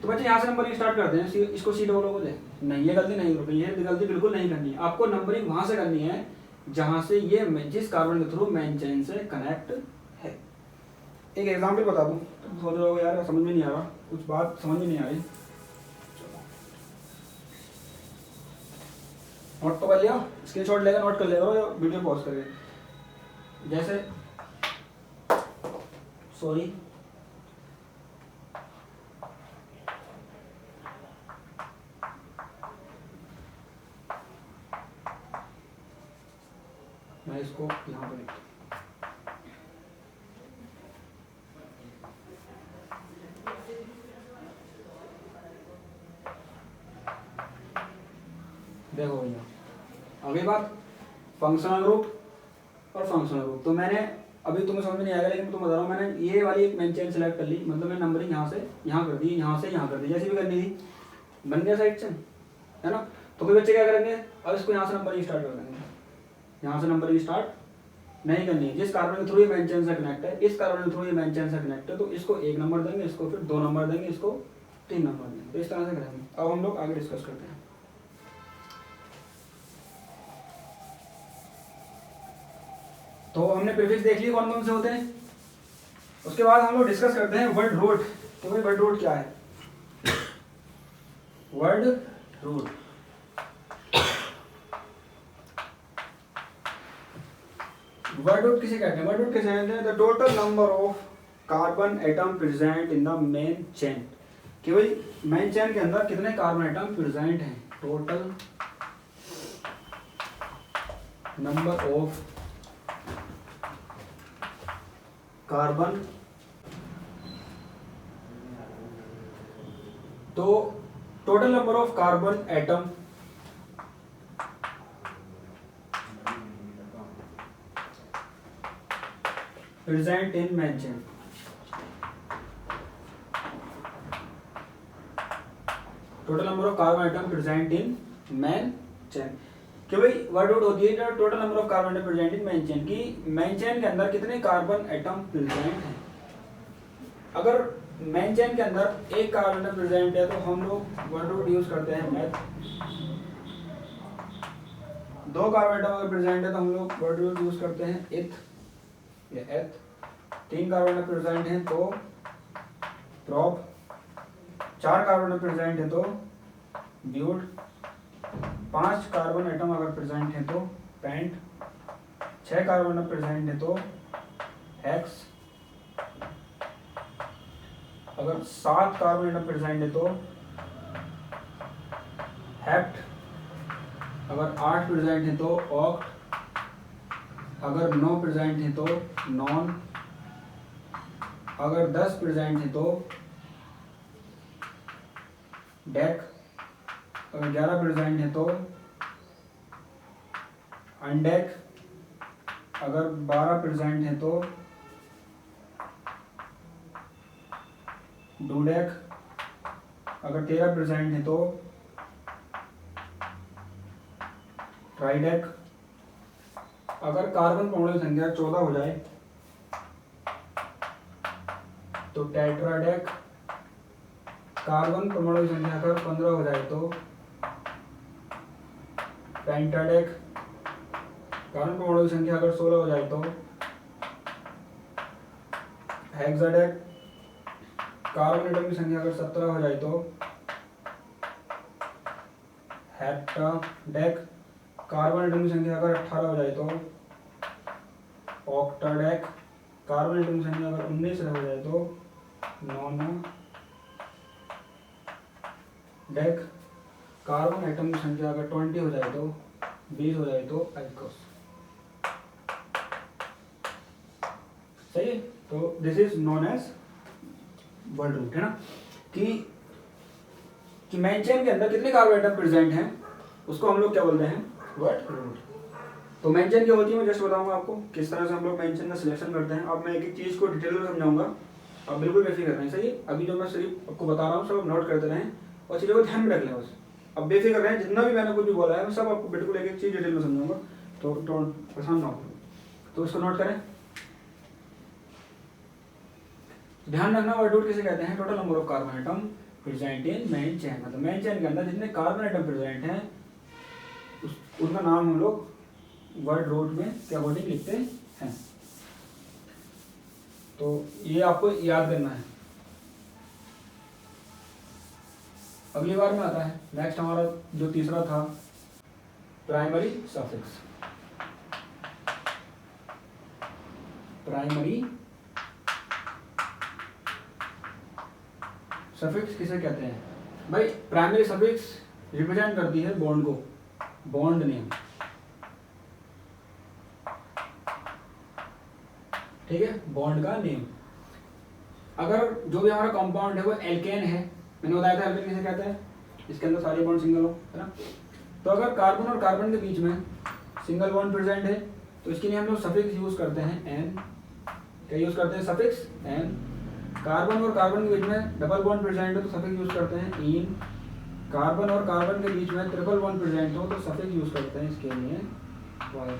तो बच्चे यहाँ से नंबरिंग स्टार्ट करते हैं, इसको C डबल को दे। नहीं, ये गलती नहीं करनी, ये गलती बिल्कुल नहीं करनी है। आपको नंबरिंग वहां से करनी है जहां से ये जिस कार्बन के थ्रू मेन चेन से कनेक्ट है। एक एग्जाम्पल बता दूं, तुम सोच रहे हो यार समझ में नहीं आ रहा, कुछ बात समझ में नहीं आ रही, नोट तो कर लिया, स्क्रीनशॉट लेगा नोट कर लेगा या वीडियो पॉज करके। जैसे सॉरी मैं इसको यहाँ पर लिखता हूँ। देखो भैया अगली बात फंक्शनल ग्रुप और फंक्शनल ग्रुप। तो मैंने अभी तुम्हें समझ में नहीं आएगा लेकिन तुम बता रहा हूँ, मैंने ये वाली एक मेन चेन सेलेक्ट कर ली, मतलब मैं नंबरिंग यहाँ से यहाँ कर दी, यहाँ से यहाँ कर दी, जैसी भी करनी थी, बन गया साइड चेन, है ना। तो कोई बच्चे क्या करेंगे, अब इसको यहाँ से नंबरिंग स्टार्ट कर देंगे, यहाँ से नंबरिंग स्टार्ट नहीं करनी है। जिस कार्बन के थ्रू ये मेन चेन से कनेक्ट है, इस कार्बन के थ्रू ये मेन चेन से कनेक्ट है, तो इसको 1 नंबर देंगे, इसको फिर 2 नंबर देंगे, इसको 3 नंबर देंगे। तो इस तरह से करेंगे। अब हम लोग आगे डिस्कस करते हैं। तो हमने प्रीफिक्स देख लिए कौन कौन से होते हैं। उसके बाद हम लोग डिस्कस करते हैं वर्ड रूट। तो भाई वर्ड रूट क्या है? वर्ड रूट वर्ड रूट किसे कहते हैं? वर्ड रूट किसे कहते हैं? The total number of carbon atom present in the main chain. कि भाई मेन चेन के अंदर कितने कार्बन एटम प्रेजेंट हैं। टोटल नंबर ऑफ कार्बन, तो total number of carbon atom present in main chain. Total number of carbon atom present in main chain. कि भाई word root होती है total number of carbon atom present in main chain, की main chain के अंदर कितने carbon atom present हैं। अगर मेन चेन के अंदर एक कार्बन एटम प्रेजेंट है तो हम लोग वर्ड रूट यूज करते हैं मैथ। 2 कार्बन एटम अगर प्रेजेंट है तो हम लोग वर्ड रूट यूज करते हैं इथ या एथ। 3 कार्बन एटम प्रेजेंट है तो प्रॉप। 4 कार्बन एटम प्रेजेंट है तो ब्यूट। 5 कार्बन एटम अगर प्रेजेंट है तो पेंट। 6 कार्बन एटम प्रेजेंट है तो हेक्स। अगर 7 कार्बन एटम प्रेजेंट है तो हेप्ट। अगर 8 प्रेजेंट है तो ऑक्ट। अगर 9 प्रेजेंट है तो नॉन। अगर 10 प्रेजेंट है तो डेक। अगर 11 प्रेजेंट है तो अनडेक। अगर 12 प्रेजेंट है तो डूडेक। अगर 13 प्रेजेंट है तो ट्राइडेक। अगर कार्बन परमाणु की संख्या 14 हो जाए तो टेट्राडेक। कार्बन परमाणु की संख्या अगर 15 हो जाए तो पेंटाडेक। कार्बन परमाणु की संख्या अगर 16 हो जाए तो हेक्साडेक। कार्बन एटम की संख्या अगर 17 हो जाए तो हेप्टाडेक। कार्बन एटम की संख्या अगर 18 हो जाए तो ऑक्टाडेक। कार्बन एटम की संख्या अगर 19 हो जाए तो नोनाडेक। कार्बन एटम की संख्या अगर 20 हो जाए तो 20 हो जाए तो एल्कोस। सही है। तो this is known as word root, है ना। कि मेन चेन के अंदर कितने कार्बन एटम प्रेजेंट हैं उसको हम लोग क्या बोलते हैं? Word root. तो मेन चेन क्या होती है मैं जस्ट बताऊंगा आपको किस तरह से हम लोग मेन चेन का सिलेक्शन करते हैं। अब मैं एक एक चीज को डिटेल में समझाऊंगा, आप बिल्कुल बेफिक्र रहें। सही है। अभी जो मैं सिर्फ आपको बता रहा हूँ सब नोट करते रहें और चीज़ों को ध्यान में रख लें बस। अब बेफिक्र रहें, जितना भी मैंने कुछ भी बोला है मैं सब आपको बिल्कुल एक एक चीज डिटेल में समझाऊंगा, तो परेशान ना हो। तो इसको नोट करें। ध्यान रखना वर्ड रूट किसे कहते हैं? Total number of carbon atom present in main chain. मतलब मेन चेन के अंदर जितने कार्बन एटम प्रेजेंट हैं उनका नाम हम लोग वर्ड रूट में के अकॉर्डिंग लिखते हैं। तो ये आपको याद करना है। अगली बार में आता है नेक्स्ट हमारा जो तीसरा था प्राइमरी सफिक्स। प्राइमरी सफिक्स किसे कहते हैं? भाई प्राइमरी सफिक्स रिप्रेजेंट करती है बॉन्ड को, बॉन्ड नेम। ठीक है, बॉन्ड का नेम। अगर जो भी हमारा कंपाउंड है वो एल्केन है, मैंने बताया था एल्केन किसे कहते हैं, इसके अंदर सारे बॉन्ड सिंगल हो, है ना। तो अगर कार्बन और कार्बन के बीच में सिंगल बॉन्ड प्रेजेंट है तो इसके लिए हम लोग सफिक्स यूज करते हैं एन। क्या यूज करते हैं? सफिक्स एन। कार्बन और कार्बन के बीच में डबल बॉन्ड प्रेजेंट हो तो सफिक्स यूज करते हैं इन। कार्बन और कार्बन के बीच में ट्रिपल बॉन्ड प्रेजेंट हो तो सफिक्स यूज करते हैं इसके लिए वाई।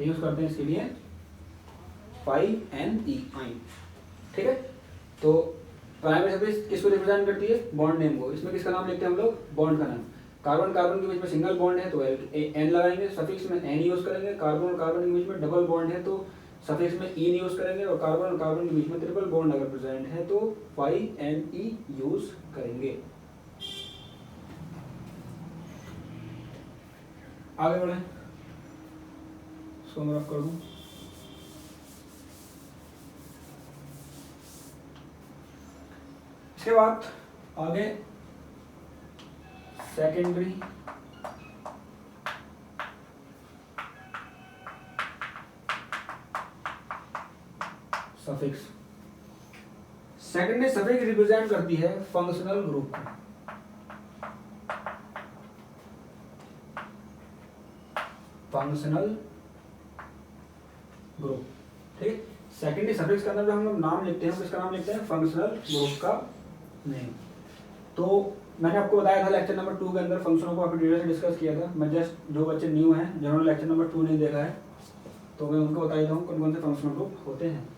तो यूज़ करते हैं इसके लिए फाई एन ई आई। ठीक है, तो प्राइमरी सफिक्स किसको रिप्रेजेंट करती है? बॉन्ड नेम को। इसमें किसका नाम लिखते हैं हम लोग? बॉन्ड का नाम। कार्बन कार्बन के बीच में सिंगल बॉन्ड है तो एन लगाएंगे, सफिक्स में एन यूज करेंगे। कार्बन और कार्बन के बीच में डबल बॉन्ड है तो सफिक्स में इन यूज करेंगे। और कार्बन और कार्बन के बीच में ट्रिपल बॉन्ड अगर प्रेजेंट है तो फाई एन ई यूज करेंगे। आगे बढ़े, इसको मैं रफ कर दूं। इसके बाद आगे secondary suffix. Secondary suffix represent करती है फंक्शनल ग्रुप को। फंक्शनल ग्रुप, ठीक। सेकेंडरी सफिक्स के अंदर जो हम लोग नाम लिखते हैं किसका नाम लिखते हैं? फंक्शनल ग्रुप का नेम। तो मैंने आपको बताया था लेक्चर नंबर 2 के अंदर फंक्शनों को आपकी डिटेल से डिस्कस किया था। मैं जस्ट जो बच्चे न्यू हैं जिन्होंने लेक्चर नंबर 2 नहीं देखा है तो मैं उनको बता देता हूँ कौन कौन से फंक्शनल ग्रुप होते हैं।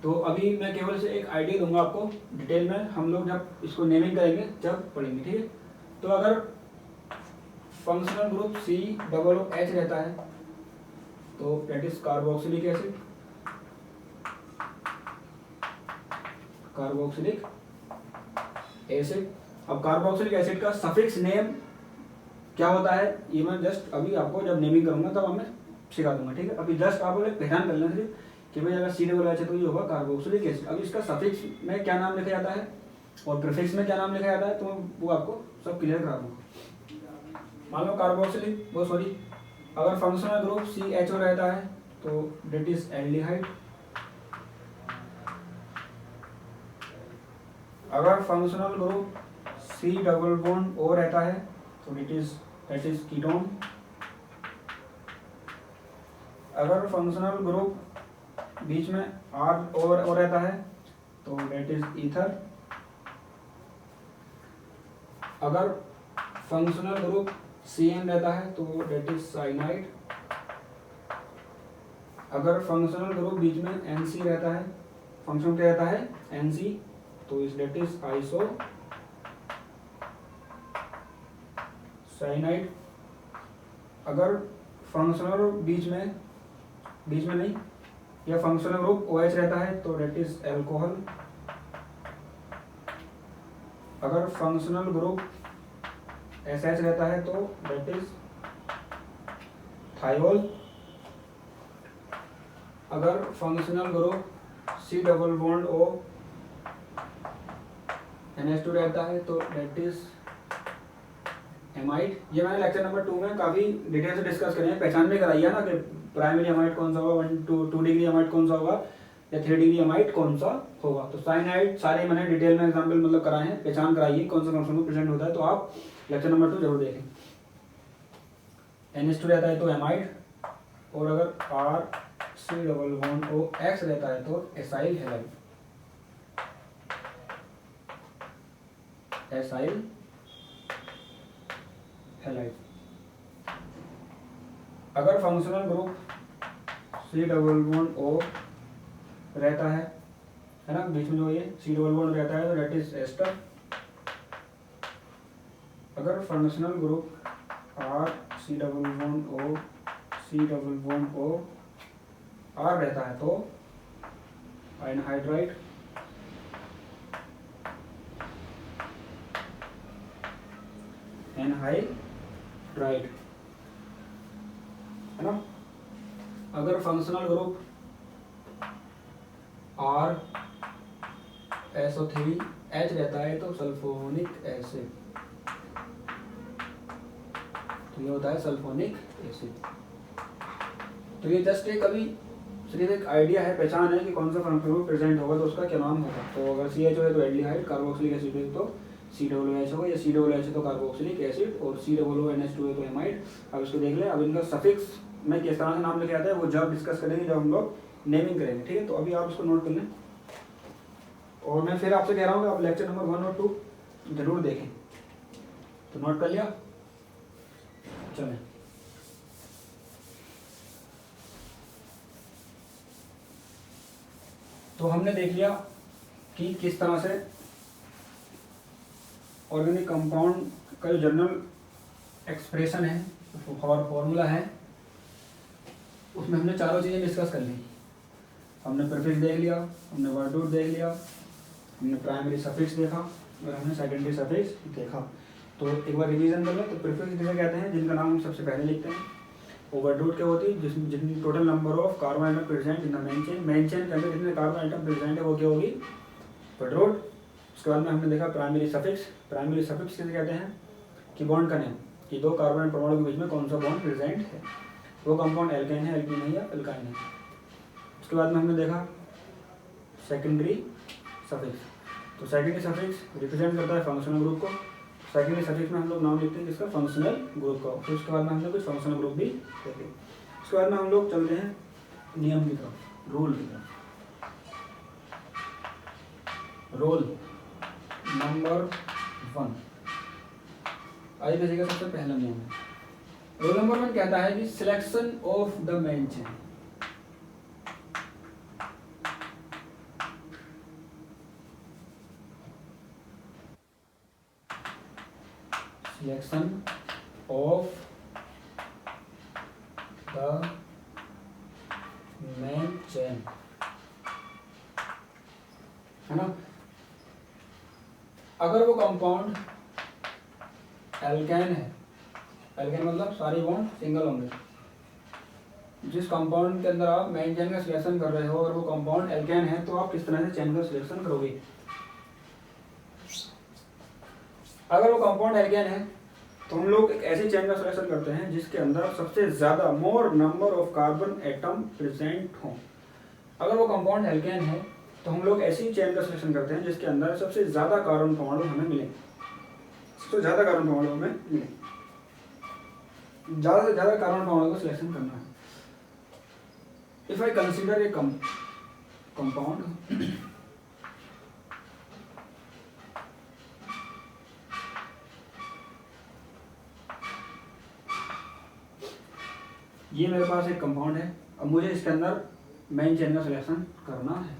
तो अभी मैं केवल से एक आइडिया दूंगा आपको, डिटेल में हम लोग जब इसको नेमिंग करेंगे जब पढ़ेंगे, ठीक है। तो अगर फंक्शनल ग्रुप COOH रहता है तो that is carboxylic acid. Carboxylic acid. अब कार्बोक्सिलिक एसिड का सफिक्स नेम क्या होता है ये मैं जस्ट अभी आपको जब नेमिंग करूंगा तब मैं सिखा दूंगा, ठीक है। अभी जस्ट आप लोग पहचान कर लेना सिर्फ कि भाई अगर COOH है तो ये होगा कार्बोक्सिलिक एसिड। अब इसका सफिक्स में क्या नाम लिखा जाता है और प्रीफिक्स में क्या नाम लिखा जाता है तो वो आपको सब क्लियर करा दूंगा। मान लो कार्बोक्सिलिक वो सॉरी अगर फंक्शनल ग्रुप CHO रहता है तो डेट इज एल्डिहाइड। अगर फंक्शनल ग्रुप C+O रहता है तो डेट इज कीटोन। अगर फंक्शनल ग्रुप बीच में R और रहता है तो डेट इज ईथर। अगर फंक्शनल ग्रुप CN रहता है तो डेट इज साइनाइड। अगर फंक्शनल ग्रुप बीच में NC रहता है, फंक्शन क्या रहता है NC, तो इस डेट इज आइसो साइनाइड। अगर फंक्शनल बीच में नहीं या फंक्शनल ग्रुप OH रहता है तो डेट इज एल्कोहल। अगर फंक्शनल ग्रुप SH रहता है तो डेट इज थायोल। अगर फंक्शनल ग्रुप C+O NH2 रहता है तो डेट इज एमाइड। ये मैंने लेक्चर नंबर 2 में काफ़ी डिटेल से डिस्कस करें हैं, पहचान में कराई है ना कि प्राइमरी एमाइड कौन सा होगा, 2 डिग्री एमाइड कौन सा होगा या 3 डिग्री एमाइड कौन सा होगा। तो साइनाइड सारे मैंने डिटेल में एग्जाम्पल मतलब कराए हैं, पहचान कराई है कौन सा फंक्शन में प्रेजेंट होता है। तो आप लेक्चर नंबर 2 जरूर देखें। NH2 रहता है तो एमाइड और अगर RC+OX रहता है तो एसाइल हैलाइड। Acyl halide. अगर फंक्शनल ग्रुप C+O रहता है ना, बीच में जो ये C+O रहता है तो डेट इज एस्टर। अगर फंक्शनल ग्रुप C+O R रहता है तो एनहाइड्राइड। एनहाइड्राइड है ना। अगर फंक्शनल ग्रुप RSO3H रहता है तो सल्फोनिक एसिड। तो ये होता है सल्फोनिक एसिड। तो ये जस्ट एक अभी सिर्फ एक आइडिया है, पहचान है कि कौन सा फंक्शनल ग्रुप प्रेजेंट होगा तो उसका क्या नाम होगा। तो अगर CHO है तो एल्डिहाइड, कार्बोक्सिलिक एसिड है तो COOH होगा, या COOH है तो कार्बोक्सिलिक एसिड और COONH2 है तो एमाइड। अब इसको देख लें। अब इनका सफिक्स में किस तरह से नाम लिखा जाता है वो जब डिस्कस करेंगे जब हम लोग नेमिंग करेंगे, ठीक है। तो अभी आप इसको नोट कर लें और मैं फिर आपसे कह रहा हूँ कि आप लेक्चर नंबर 1 और 2 जरूर देखें। तो नोट कर लिया, चलें। तो हमने देख लिया कि किस तरह से ऑर्गेनिक कंपाउंड का जो जनरल एक्सप्रेशन है, फॉर्मूला है, उसमें हमने चारों चीज़ें डिस्कस कर ली। हमने प्रीफिक्स देख लिया, हमने वर्ड रूट देख लिया, हमने प्राइमरी सफिक्स देखा और हमने सेकेंडरी सफिक्स देखा। तो एक बार रिवीजन कर लें। तो प्रीफिक्स जिसे कहते हैं जिनका नाम हम सबसे पहले लिखते हैं। वर्ड रूट क्या होती है, जिसमें जितनी total number of carbon atom present in the main chain, main chain के अंदर जितने कार्बन आइटम प्रेजेंट है वो क्या होगी, वर्ड रूट। उसके बाद में हमने देखा प्राइमरी सफिक्स। प्राइमरी सफिक्स किसे कहते हैं कि बॉन्ड का नेम, कि दो कार्बन परमाणु के बीच में कौन सा बॉन्ड प्रेजेंट है, वो कंपाउंड एल्केन है, एल्कीन है या एल्काइन है। उसके बाद में हमने देखा सेकेंडरी सफिक्स। तो सेकेंडरी सफिक्स रिप्रेजेंट करता है फंक्शनल ग्रुप को। सेकेंडरी सफिक्स में हम लोग नाम लिखते हैं जिसका फंक्शनल ग्रुप का। फिर उसके बाद में हमने कुछ फंक्शनल ग्रुप भी देखे। उसके बाद में हम लोग चलते हैं नियम की तरफ, रूल की तरफ। रोल नंबर 1, आइए देखिएगा। सबसे पहला नियम है, रोल नंबर 1 कहता है कि selection of the main chain. Selection of the main chain, है ना। अगर वो कंपाउंड एल्केन है, एल्केन मतलब सारी बॉन्ड सिंगल होंगे। जिस कंपाउंड के अंदर आप मेन चेन का सिलेक्शन कर रहे हो, अगर वो कंपाउंड एल्केन है तो आप किस तरह से चेन का सिलेक्शन करोगे। अगर वो कंपाउंड एल्केन है तो हम लोग एक ऐसी चेन का सिलेक्शन करते हैं जिसके अंदर सबसे ज्यादा मोर number of carbon atom present हो। अगर वो कंपाउंड एल्केन है तो हम लोग ऐसी चेन का सिलेक्शन करते हैं जिसके अंदर सबसे ज्यादा कार्बन परमाणु हमें मिले, सबसे ज्यादा कार्बन परमाणु हमें मिले। ज्यादा से ज्यादा कार्बन परमाणु का सिलेक्शन करना है। If I consider a compound, ये मेरे पास एक कंपाउंड है, अब मुझे इसके अंदर मेन चेन का सिलेक्शन करना है।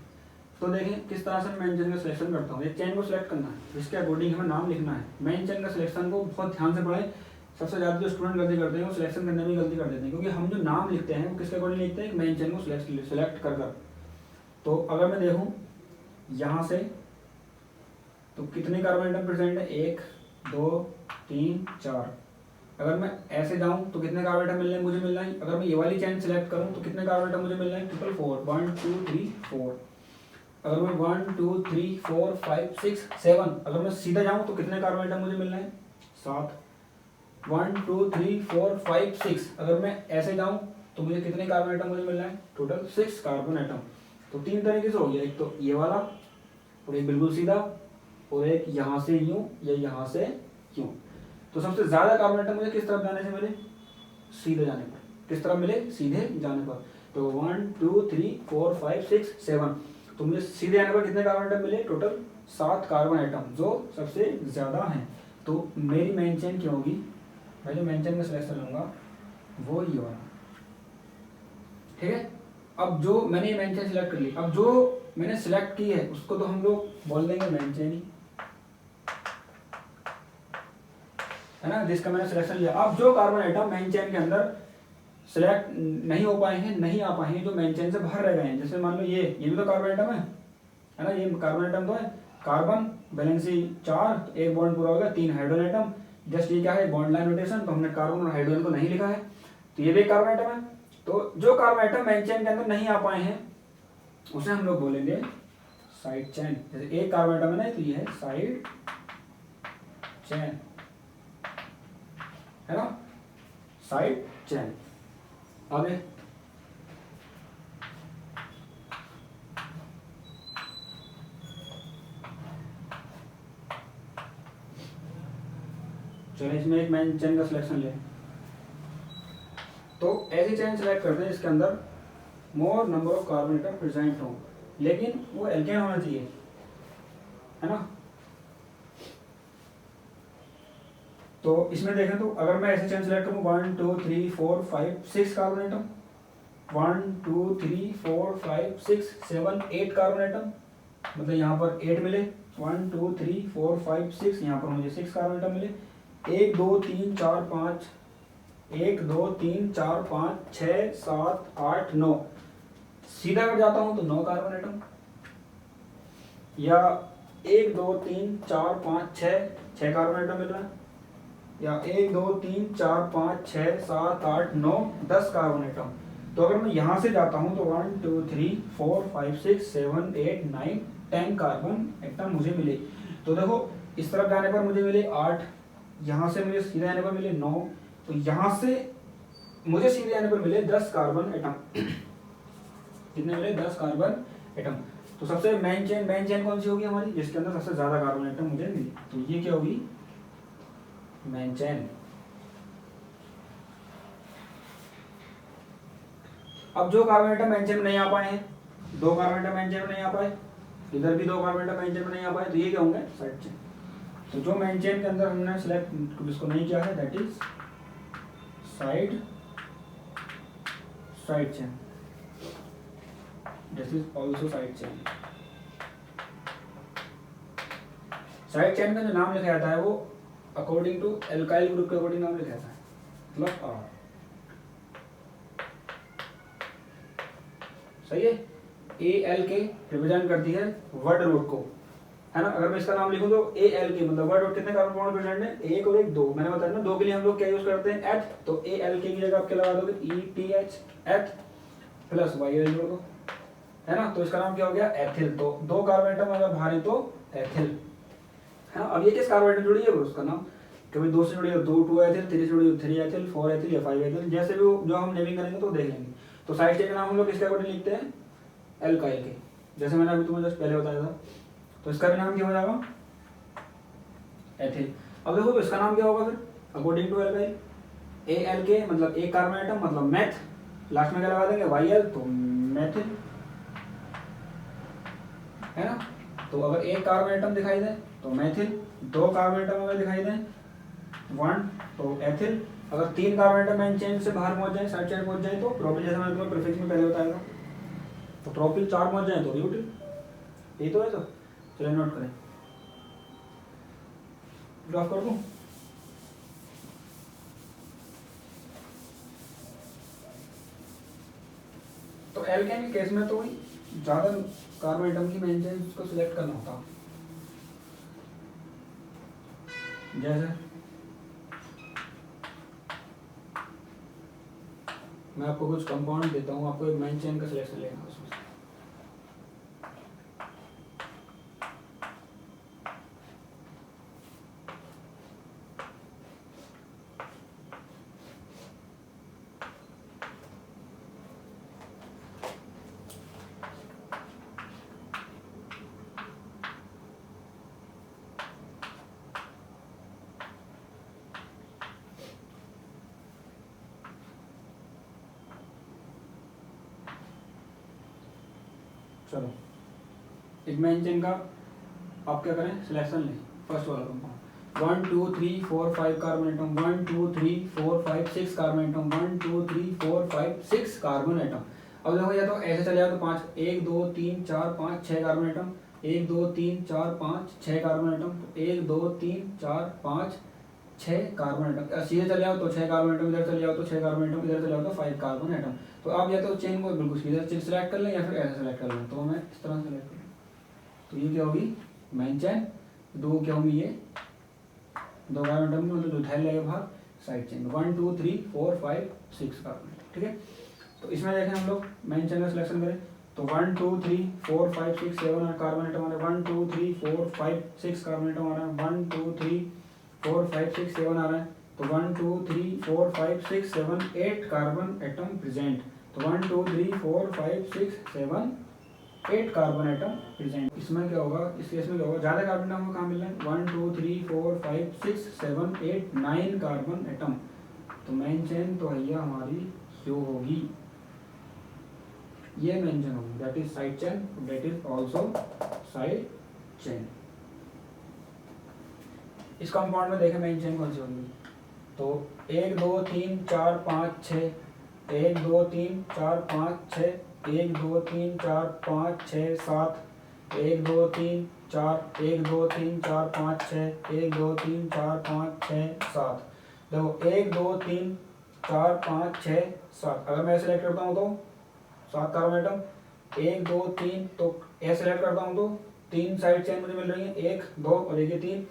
तो देखें किस तरह से मेन चेन का सिलेक्शन करता हूँ। एक चेन को सिलेक्ट करना है, जिसके अकॉर्डिंग हमें नाम लिखना है। मेन चेन का सिलेक्शन को बहुत ध्यान से पढ़ें। सबसे ज़्यादा जो स्टूडेंट गलती करते हैं वो सिलेक्शन करने में गलती कर देते हैं, क्योंकि हम जो नाम लिखते हैं वो किसके अकॉर्डिंग लिखते हैं, मेन चेन को सिलेक्ट कर कर। तो अगर मैं देखूँ यहाँ से तो कितने कार्बन आइटम प्रेजेंट है, 1 2 3 4। अगर मैं ऐसे जाऊँ तो कितने कार्बन आइटम मिल रहे हैं, मुझे मिल रहा है। अगर मैं ये वाली चेन सेलेक्ट करूँ तो कितने कार्बन आइटम मुझे मिल रहे हैं, ट्रिपल 4, 1 2 3 4। अगर मैं 1 2 3 4 5 6 7, अगर मैं सीधा जाऊँ तो कितने कार्बन आइटम मुझे मिल रहे हैं, 7। 1 2 3 4 5 6। अगर मैं ऐसे जाऊँ तो मुझे कितने कार्बन आइटम मुझे मिल रहे हैं, टोटल 6 कार्बन आइटम। तो 3 तरीके से हो गया, एक तो ये वाला और एक बिल्कुल सीधा, और एक यहाँ से यूँ या यहाँ से यूँ। तो सबसे ज्यादा कार्बन आइटम मुझे किस तरफ जाने से मिले, सीधे जाने पर। किस तरफ मिले, सीधे जाने पर। तो 1 2 3 4 5 6 7, तो मुझे सीधे जाने पर कितने कार्बन आइटम मिले, टोटल 7 कार्बन आइटम, जो सबसे ज्यादा हैं। तो मेरी मेन चेन क्या होगी, मैं जो मेन चेन का सिलेक्शन लूंगा वो ये वाला, ठीक है। अब जो मैंने ये मेन चेन सिलेक्ट कर ली, अब जो मैंने सिलेक्ट की है उसको तो हम लोग बोल देंगे मेन चेन ही, है ना, जिसका मैंने सिलेक्शन लिया। अब जो कार्बन आइटम मेन चेन के अंदर सिलेक्ट नहीं हो पाए हैं, नहीं आ पाए हैं, जो मेन चेन से बाहर रह गए हैं, जैसे मान लो ये भी तो कार्बन आइटम है ना, ये कार्बन आइटम तो है। कार्बन वैलेंसी 4, एक बॉन्ड पूरा हो गया, 3 हाइड्रोजन आइटम। जस्ट ये क्या है, बॉन्ड लाइन नोटेशन, तो हमने कार्बन और हाइड्रोजन को नहीं लिखा है, तो ये भी कार्बन आइटम है। तो जो कार्बन आइटम मेन चेन के अंदर नहीं आ पाए हैं उसे हम लोग बोलेंगे साइड चेन। जैसे एक कार्बन आइटम है ना, तो ये है साइड चेन, है ना, साइड चेन। आगे चलिए इसमें एक मेन चेन का सिलेक्शन ले। तो ऐसी चेन सेलेक्ट करते हैं जिसके अंदर मोर number of carbon atom present हो, लेकिन वो एल्केन होना चाहिए, है ना। तो इसमें देखें तो अगर मैं ऐसे चेन सेलेक्ट करूँ 1 2 3 4 5 6 कार्बन आइटम, 1 2 3 4 5 6 7 8 कार्बन एटम, मतलब यहाँ पर 8 मिले। 1 2 3 4 5 6, यहाँ पर मुझे 6 कार्बन एटम मिले। 1 2 3 4 5, 1 2 3 4 5 6 7 8 9, सीधा कर जाता हूँ तो 9 कार्बन एटम, या 1 2 3 4 5 6 कार्बन एटम मिल रहा है, या 1 2 3 4 5 6 7 8 9 10 कार्बन एटम। तो अगर मैं यहाँ से जाता हूँ तो 1 2 3 4 5 6 7 8 9 10 कार्बन एटम मुझे मिले। तो देखो इस तरफ जाने पर मुझे मिले 8, यहाँ से मुझे सीधे आने पर मिले 9, तो यहाँ से मुझे सीधे आने पर मिले 10 कार्बन एटम। कितने मिले? 10 कार्बन एटम। तो सबसे मेन चेन कौन सी होगी हमारी, जिसके अंदर सबसे ज्यादा कार्बन एटम मुझे मिले, तो ये क्या होगी? Main chain. अब जो कार्बन एटम मेन चेन में नहीं आ पाए हैं, 2 कार्बन एटम मेन चेन में नहीं आ पाए, इधर भी 2 कार्बन एटम मेन चेन में नहीं आ पाए, तो ये क्या होंगे? Side chain. तो जो मेन चेन के अंदर हमने सिलेक्ट इसको नहीं किया है, that is side chain. This is also side chain. Side chain का जो नाम लिखा जाता है वो अकॉर्डिंग टू एल्काइल ग्रुप के अकॉर्डिंग नाम लिखा जाता है, मतलब आर। सही है। ए एल के रिप्रेजेंट करती है वर्ड रूट को, है ना। अगर मैं इसका नाम लिखूं तो ए एल के मतलब वर्ड रूट कितने कार्बन बॉन्ड प्रेजेंट है? एक और एक 2। मैंने बताया ना 2 के लिए हम लोग क्या यूज करते हैं? एथ। तो ए एल के की जगह आप क्या लगा दोगे? ई टी एच, एथ प्लस वाई एल जोड़ दो, है ना। तो इसका नाम क्या हो गया? एथिल। तो 2 कार्बन एटम अगर भारी तो एथिल, है ना। अब ये किस कार्बन एटम जुड़ी है? उसका नाम कभी 2 से जुड़ी है 2 एथिल, 3 से जुड़ी है 3 एथिल, 4 एथिल या 5 एथिल, जैसे भी जो हम नेमिंग करेंगे तो देख लेंगे। तो साइड चेन का नाम हम लोग किसके अकॉर्डिंग लिखते हैं? एल्काइल के, जैसे मैंने अभी तुम्हें जस्ट पहले बताया था। तो इसका भी नाम क्या हो जाएगा? एथिल। अब देखो इसका नाम क्या होगा फिर according to alkyl? A L के मतलब एक कार्बन एटम मतलब मैथ, लास्ट में क्या लगा देंगे? वाई एल, तो मैथिल, है ना। तो अगर एक कार्बन एटम दिखाई दे तो मैथिल, 2 कार्बन एटम अगर दिखाई दे 1 तो एथिल, अगर 3 कार्बन एटम मेन चेन से बाहर पहुंच जाए, साइड चेन पहुंच जाए तो प्रोपिल, जैसे मैंने तुम्हें प्रीफिक्स में पहले बताया था। तो प्रोपिल 4 पहुंच जाए तो ब्यूटिल, यही तो है। तो चलिए नोट करें, ड्रॉप कर दूं। तो एल्केन के केस में तो ज्यादा कार्बन एटम की मेन चेन को सिलेक्ट करना होता, जैसे मैं आपको कुछ कंपाउंड देता हूँ, आपको एक मेन चेन का सिलेक्शन लेना है उसमें से। चलो एक मेन चेन का आप क्या करें? सिलेक्शन लें। फर्स्ट वाला compound 1 2 3 4 5 carbon atom, 1 2 3 4 5 6 carbon atom, 1 2 3 4 5 6 carbon atom. अब देखो या तो ऐसे चले जाओ तो 5 1 2 3 4 5 6 carbon atom, 1 2 3 4 5 6 carbon atom, 1 2 3 4 5 6 carbon atom. सीधे चले जाओ तो 6 कार्बन एटम, इधर चले जाओ तो 6 कार्बन एटम, इधर चले जाओ तो 5 कार्बन एटम। तो आप या तो चेन को बिल्कुल सीधे सिलेक्ट कर लें या फिर ऐसे सिलेक्ट कर लें। तो मैं इस तरह सेलेक्ट करूँ तो ये क्या होगी? Main chain. 2 क्या होंगी? ये 2 कार्बन एटम मतलब जो धैर्य लगेगा बाहर, साइड चेन। 1 2 3 4 5 6 कार्बन, ठीक है। तो इसमें देखें हम लोग मेन चेन का सिलेक्शन करें तो 1 2 3 4 5 6 7 कार्बन एटम आ रहा है, 1 2 3 4 5 6 कार्बन एटम आ रहा है, 1 2 3 4 5 6 7 आ रहा है। तो 1 2 3 4 5 6 7 8 कार्बन एटम प्रेजेंट। तो 1 2 3 4 5 6 7 8 कार्बन एटम प्रेजेंट। इसमें क्या होगा? इस केस में क्या होगा? ज्यादा कार्बन एटम कहाँ मिल रहे हैं? 1 2 3 4 5 6 7 8 9 कार्बन एटम। तो मेन चेन तो भैया हमारी जो होगी ये मेन चेन होगी, that is side chain, that is also side chain. इस कंपाउंड में देखें मेन चेन कौन सी होगी? तो 1 2 3 4 5 6 1 2 3 4 5 6, 1 2 3 4 5 6 7, 1 2 3 4, 1 2 3 4 5 6, 1 2 3 4 5 6 7। देखो 1 2 3 4 5 6 7, अगर मैं सेलेक्ट करता हूँ तो 7 कार्बन आइटम, 1 2 3, तो ए सेलेक्ट करता हूँ तो 3 साइड चेन मुझे मिल रही है, 1 2 और एक 3,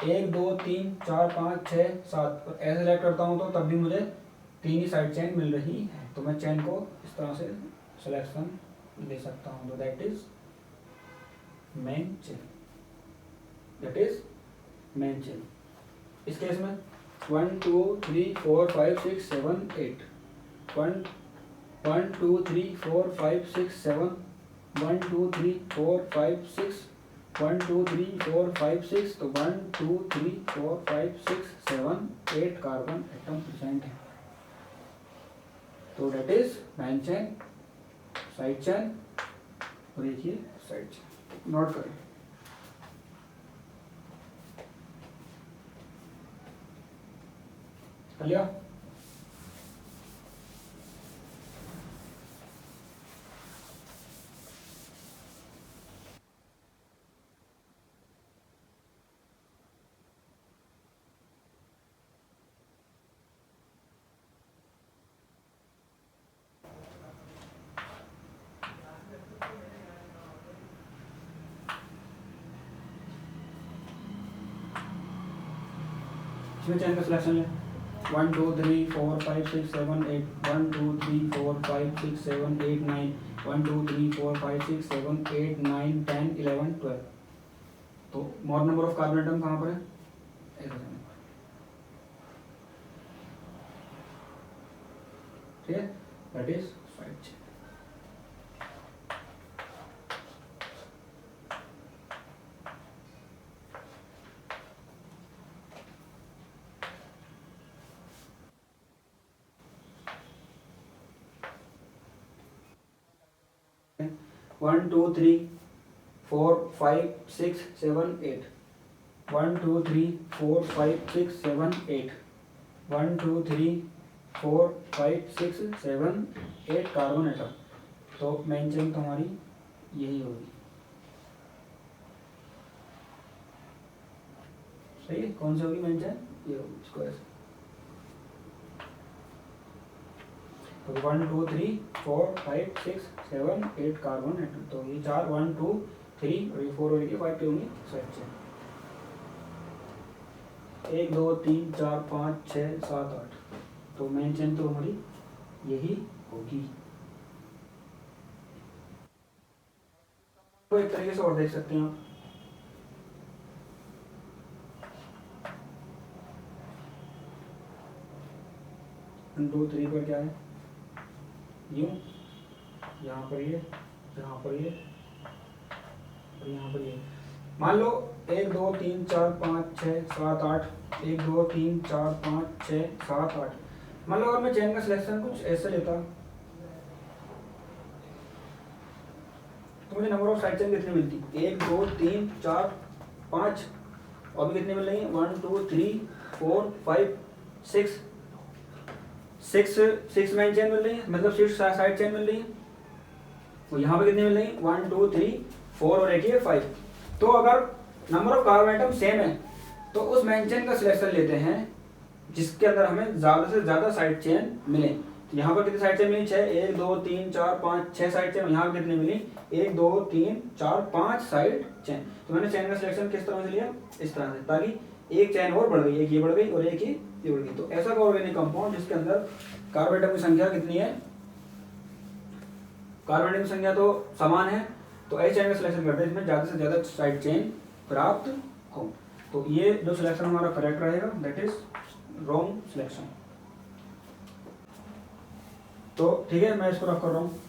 1 2 3 4 5 6 7, और ए सेलेक्ट करता हूँ तो तब भी मुझे 3 ही साइड चेन मिल रही है। तो मैं चेन को इस तरह से सिलेक्शन ले सकता हूँ। तो that is main chain, that is main chain. इस केस में 1 2 3 4 5 6 7 8, 1 1 2 3 4 5 6 7, 1 2 3 4 5 6, 1 2 3 4 5 6, तो 1 2 3 4 5 6 7 8 कार्बन एटम प्रेजेंट है। तो that is main chain, side chain, और देखिए साइड चेन नोट करें। कर लिया? इसमें चेन का सिलेक्शन है 1 2 3 4 5 6 7 8, 1 2 3 4 5 6 7 8 9, 1 2 3 4 5 6 7 8 9 10 11 12। तो more number of carbon atom कहाँ पर है? ठीक है, that is side chain. One two three four five six seven eight, 1 2 3 4 5 6 7 8, 1 2 3 4 5 6 7 8 carbon atom. तो मेन चेन तो हमारी यही होगी। सही है, कौन सी होगी मेन चेन? ये होगी। इसको ऐसे तो 1 2 3 4 5 6 7 8 कार्बन एटम। तो ये 4 1 2 3 और ये 4 और ये 5 पे होंगी साइड चेन। 1 2 3 4 5 6 7 8। तो मेन चेन तो हमारी यही होगी। तो एक तरीके से और देख सकते हैं आप, 1 2 3 पर क्या है, यूं, यहाँ पर ये, यहाँ पर ये और यहाँ पर ये। मान लो 1 2 3 4 5 6 7 8, 1 2 3 4 5 6 7 8। मान लो अगर मैं चेन का सिलेक्शन कुछ ऐसे लेता तो मुझे नंबर ऑफ साइड चेन कितनी मिलती? 1 2 3 4 5, और भी कितनी मिल रही है? 1 2 3 4 5 6 6 मेन चेन मिल रही है, मतलब 6 साइड चेन मिल रही है। तो यहाँ पे कितनी मिल रही है? 1 2 3 4 और एक ही 5। तो अगर number of carbon atom same है तो उस मेन चेन का सिलेक्शन लेते हैं जिसके अंदर हमें ज्यादा से ज्यादा साइड चेन मिले। तो यहाँ पर कितनी साइड चेन मिली? 6, 1 2 3 4 5 6 साइड चेन। यहाँ पर कितनी मिली? 1 2 3 4 5 साइड चेन। तो मैंने चेन का सिलेक्शन किस तरह से लिया? इस तरह से, ताकि एक चेन और बढ़ गई, एक ये बढ़ गई और एक ही ये बढ़ गई। तो ऐसा का ऑर्गेनिक कंपाउंड जिसके अंदर कार्बन आइटम की संख्या कितनी है? कार्बन आइटम की संख्या तो समान है, तो ऐसे चेन का सिलेक्शन करते हैं जिसमें ज्यादा से ज्यादा साइड चेन प्राप्त हो। तो ये जो सिलेक्शन हमारा करेक्ट रहेगा, दैट इज रॉन्ग सिलेक्शन। तो ठीक है, मैं इसको रख कर रहा हूँ।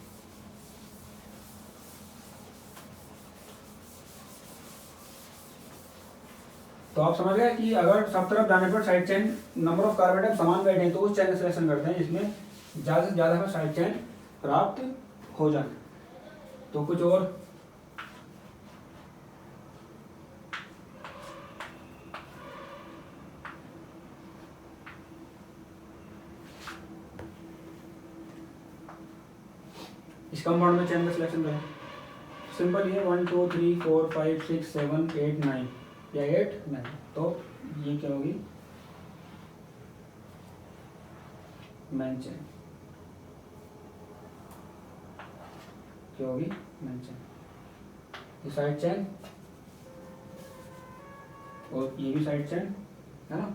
तो आप समझ गए कि अगर सब तरफ जाने पर side chain number of carbon atom समान बैठे तो उस चेन का सिलेक्शन करते हैं जिसमें ज्यादा से ज्यादा हमें साइड चेन प्राप्त हो जाए। तो कुछ और कंपाउंड में चेन का सिलेक्शन करें। सिंपल ये 1 2 3 4 5 6 7 8 9 या 8 9, तो ये क्या होगी मेन चेन, क्या होगी मेन चेन, ये साइड चेन और ये भी साइड चेन है ना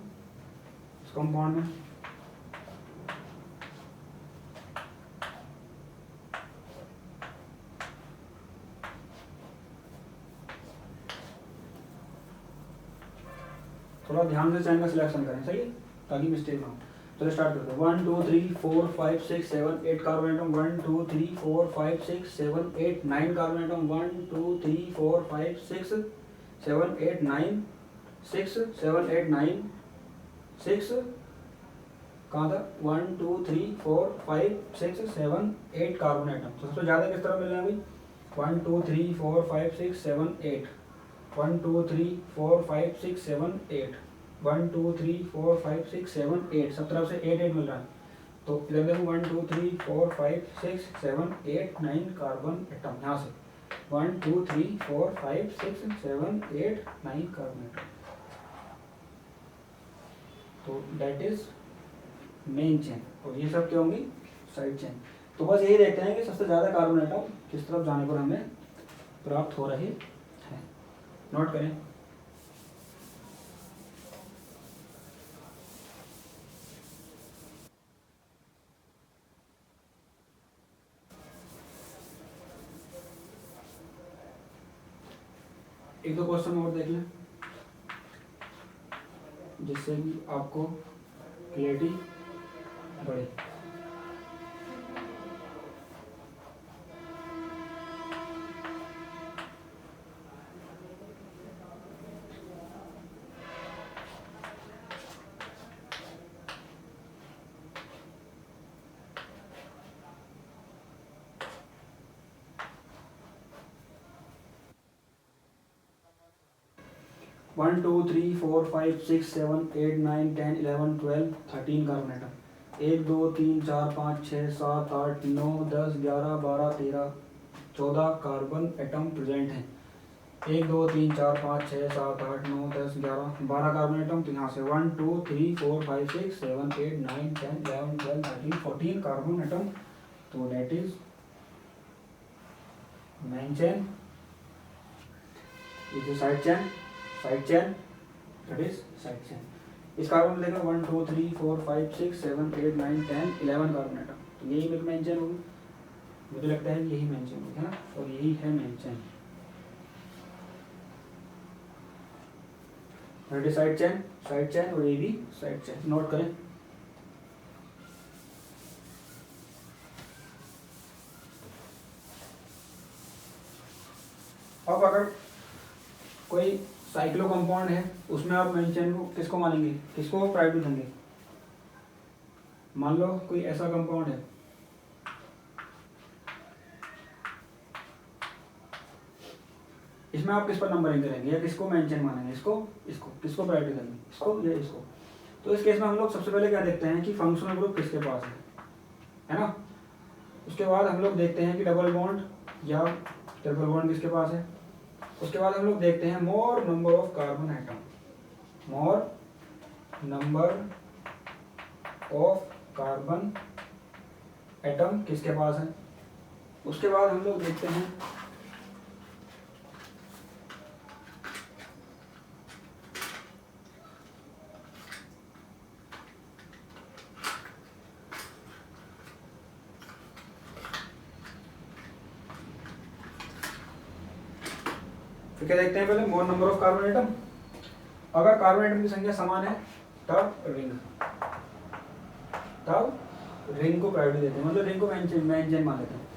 इस कंपाउंड में। थोड़ा ध्यान से चेन का सिलेक्शन करें, सही है, ताकि मिस्टेक ना हो। तो स्टार्ट करते हैं। 1 2 3 4 5 6 7 8 कार्बन एटम, 1 2 3 4 5 6 7 8 9 कार्बन एटम, 1 2 3 4 5 6 7 8 9 6 7 8 9 6 कहाँ था 1 2 3 4 5 6 7 8 कार्बन एटम। तो सबसे ज़्यादा किस तरह मिल रहे हैं अभी 1 2 3 4 5 6 7 8, 1 2 3 4 5 6 7 8, 1 2 3 4 5 6 7 8, सब तरफ से 8 8 मिल रहा है। तो इधर देखो 1 2 3 4 5 6 7 8 9 कार्बन एटम, यहाँ से 1 2 3 4 5 6 7 8 9 कार्बन एटम, तो दैट इज मेन चेन। और ये सब क्या होंगी साइड चेन। तो बस यही देखते हैं कि सबसे ज़्यादा कार्बन एटम किस तरफ जाने पर हमें प्राप्त हो रही है। नोट करें। एक दो क्वेश्चन और देख लें जिससे कि आपको क्लियरिटी बढ़े। 1 2 3 4 5 6 7 8 9 10 11 12 13 carbon atom, 1 2 3 4 5 6 7 8 9 10 11 12 13 14 carbon atom present हैं। 1 2 3 4 5 6 7 8 9 10 11 12 कार्बन एटम। तो यहाँ से 1 2 3 4 5 6 7 8 9 10 11 12 13 14 कार्बन एटम, तो that is main chain, is side chain, side chain, that is side chain. इस कार्बन में देखो 1 2 3 4 5 6 7 8 9 10 11 कार्बन एटम, तो यही मेन चेन होगी। मुझे लगता है यही मेन चेन होगी, है ना, और यही है main chain, that is side chain, side chain, और ये भी साइड चेन। नोट करें। अब अगर कोई साइक्लो कंपाउंड है उसमें आप मेन चेन को किसको मानेंगे, किसको प्रायोरिटी देंगे। मान लो कोई ऐसा कंपाउंड है, इसमें आप किस पर नंबरिंग करेंगे या किसको मेन चेन मानेंगे, इसको इसको, किसको प्रायोरिटी देंगे, इसको या इसको। तो इस केस में हम लोग सबसे पहले क्या देखते हैं कि फंक्शनल ग्रुप किसके पास है ना। उसके बाद हम लोग देखते हैं कि डबल बॉन्ड या ट्रिपल बॉन्ड किसके पास है। उसके बाद हम लोग देखते हैं मोर number of carbon atom, more number of carbon atom किसके पास है। उसके बाद हम लोग देखते हैं फिर क्या देखते हैं पहले मोर नंबर ऑफ कार्बन एटम। अगर कार्बन एटम की संख्या समान है तब रिंग को प्रायोरिटी देते हैं, मतलब रिंग को मेन चेन मान लेते हैं।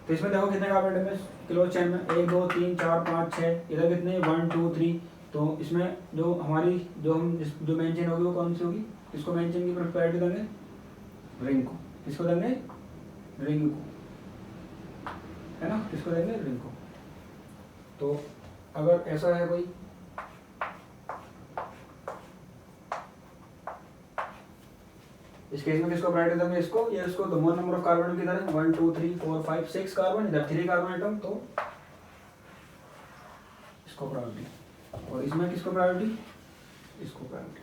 तो इसमें देखो कितने कार्बन एटम है क्लोज चेन में, 1 2 3 4 5 6, इधर कितने 1 2 3। तो इसमें जो हमारी जो मेन चेन होगी वो कौन सी होगी, इसको मेन चेन की प्रायोरिटी देंगे, रिंग को। किसको देंगे, रिंग को, है ना, किसको देंगे, रिंग को। तो अगर ऐसा है कोई, इस केस में किसको प्रायोरिटी देंगे, इसको, ये इसको, तो मोर नंबर ऑफ कार्बन किधर है, 1 2 3 4 5 6 कार्बन, इधर 3 कार्बन आइटम, तो इसको प्रायोरिटी। और इसमें किसको प्रायोरिटी, इसको प्रायोरिटी,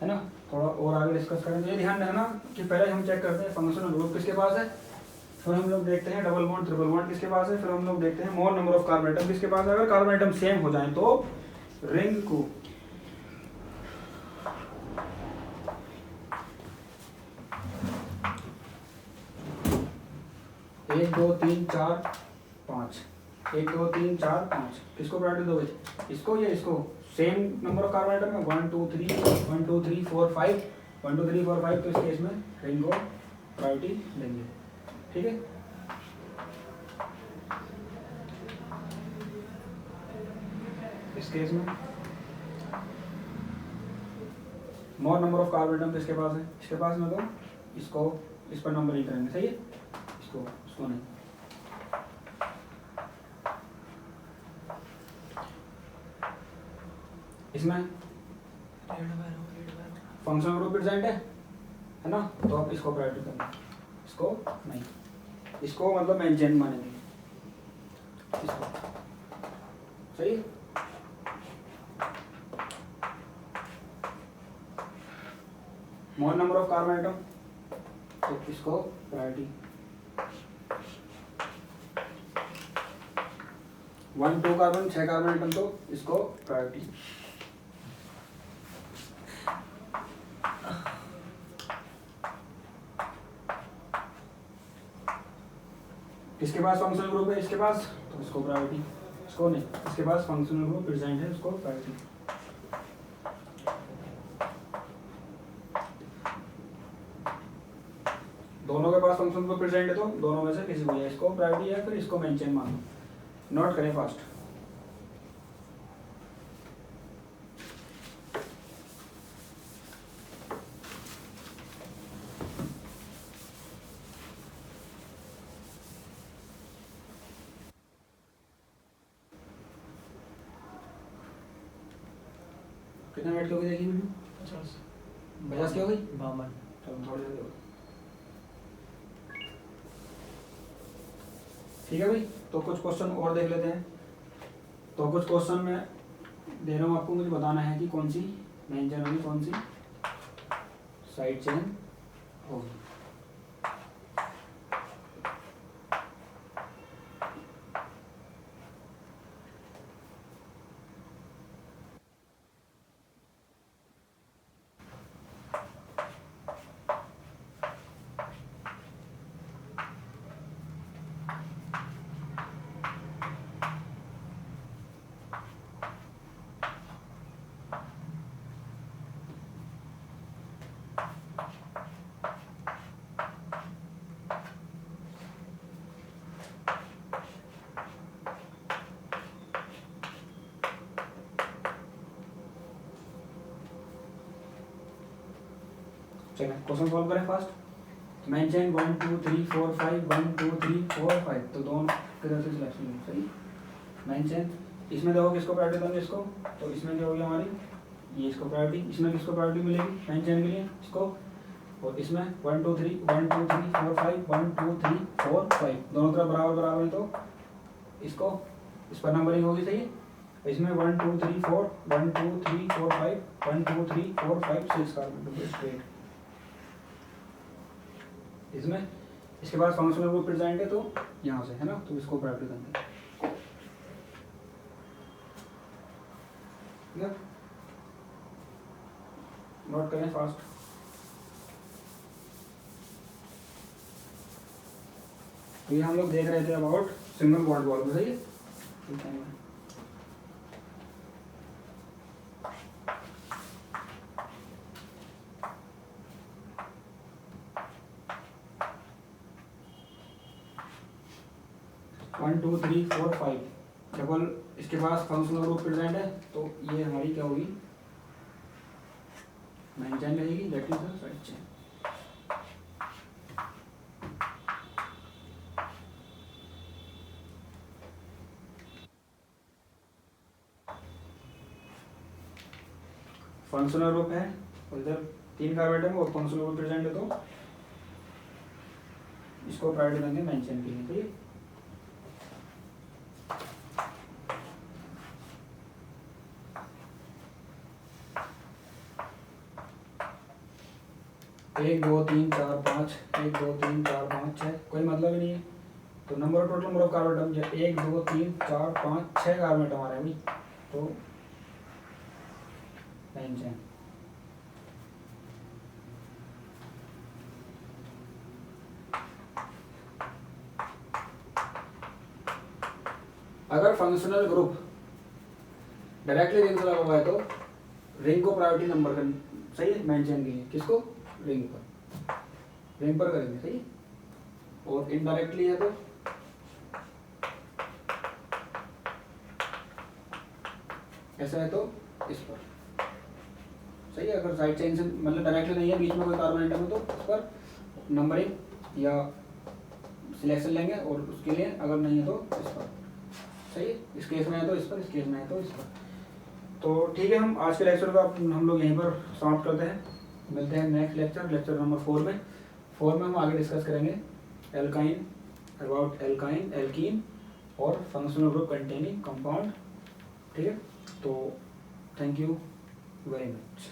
है ना। थोड़ा और आगे डिस्कस करेंगे। ये ध्यान रखना कि पहले हम चेक करते हैं फंक्शनल ग्रुप किसके पास है, फिर हम लोग देखते हैं डबल बॉन्ड ट्रिपल बॉन्ड किसके पास है, फिर हम लोग देखते हैं मोर नंबर ऑफ कार्बन आइटम किसके पास है। अगर कार्बन आइटम सेम हो जाए तो रिंग को 1 2 3 4 5, 1 2 3 4 5 किसको प्रायोरिटी दोगे, इसको या इसको, same number of carbon atom है 1 2 3 1 2 3 4 5 1 2 3 4 5, तो इस केस में रिंग को प्रायोरिटी देंगे, ठीक है। इस केस में मोर नंबर ऑफ कार्बन आइटम किसके पास है, इसके पास में, तो इसको इस पर नंबर ही करेंगे, सही है, इसको नहीं। इसमें फंक्शनल ग्रुप प्रेजेंट है ना, तो आप इसको प्रायोरिटी करना, इसको नहीं, इसको मतलब मेंशन मानेंगे, इसको, सही। मोर नंबर ऑफ कार्बन आइटम, तो इसको प्रायोरिटी, 1 2 कार्बन 6 कार्बन आइटम, तो इसको प्रायोरिटी। किसके पास फंक्शनल ग्रुप है, इसके पास, तो इसको प्रायोरिटी, इसको नहीं, इसके पास फंक्शनल ग्रुप प्रेजेंट है, इसको प्रायोरिटी। दोनों के पास फंक्शनल ग्रुप प्रेजेंट है, तो दोनों में से किसी को, या इसको प्रायोरिटी है, फिर इसको मेंशन मानो, नोट करें फास्ट। कितना मिनट की होगी देखिए वीडियो, 50 की हो गई, 52, चलो थोड़ी देर हो गई, ठीक है भाई। तो कुछ क्वेश्चन और देख लेते हैं। तो कुछ क्वेश्चन में दे रहा हूँ आपको, मुझे बताना है कि कौन सी मेन चेन होगी, कौन सी साइड चेन होगी। चलिए क्वेश्चन सॉल्व करें फास्ट। मेंशन 1 2 3 4 5 1 2 3 4 5, तो दोनों किधर से सिलेक्शन होगी, सही। मेंशन इसमें देखो किसको प्रायोरिटी देंगे, इसको, तो इसमें क्या होगी हमारी, ये इसको प्रायोरिटी, इसमें किसको प्रायोरिटी मिलेगी मेंशन के लिए, इसको। और इसमें 1 2 3 1 2 3 4 5 1 2 3 4 5, दोनों तरफ बराबर बराबर है, तो इसको इस पर नंबरिंग होगी, सही है। इसमें 1 2 3 4 1 2 3 4 5 1 2 3 4 5 6 कार्बन स्ट्रेट। इसमें इसके बाद फंक्शनल ग्रुप प्रेजेंट है, तो यहाँ से, है ना, तो इसको प्रायोरिटी देंगे, नोट करें फास्ट। तो ये हम लोग देख रहे थे अबाउट सिंगल बॉन्ड वॉल्व, सही है। 1 2 3 4 5 डबल, इसके पास फंक्शनल ग्रुप प्रेजेंट है, तो ये हमारी क्या होगी, मेन चेन रहेगी, that is the side chain. Functional group है, और इधर 3 कार्बन एटम और फंक्शनल ग्रुप प्रेजेंट है तो इसको प्रायोरिटी देंगे मेंशन के लिए। ठीक है, एक दो तीन चार पाँच, 1 2 3 4 5 6, कोई मतलब ही नहीं है। तो number total number of carbon atom जब 1 2 3 4 5 6 कार्बन एटम आ रहे हैं भाई, तो मेंशन। अगर फंक्शनल ग्रुप डायरेक्टली रिंग से लगा हुआ है तो रिंग को प्रायोरिटी नंबर कर, सही है, मेंशन की है किसको, रिंग पर करेंगे। सही है, और इनडायरेक्टली है तो ऐसा है तो इस पर। सही है, अगर साइड चेन से मतलब डायरेक्टली नहीं है, बीच में कोई कार्बन एटम है तो उस पर नंबरिंग या सिलेक्शन लेंगे, और उसके लिए अगर नहीं है तो इस पर। सही है, इस केस में है तो इस पर, इस केस में है तो इस पर। तो ठीक है, हम आज के लेक्चर का हम लोग यहीं पर समाप्त करते हैं। मिलते हैं नेक्स्ट लेक्चर नंबर 4 में। 4 में हम आगे डिस्कस करेंगे एल्काइन, अबाउट एल्काइन, एल्कीन और फंक्शनल ग्रुप कंटेनिंग कंपाउंड। ठीक है, तो थैंक यू वेरी मच।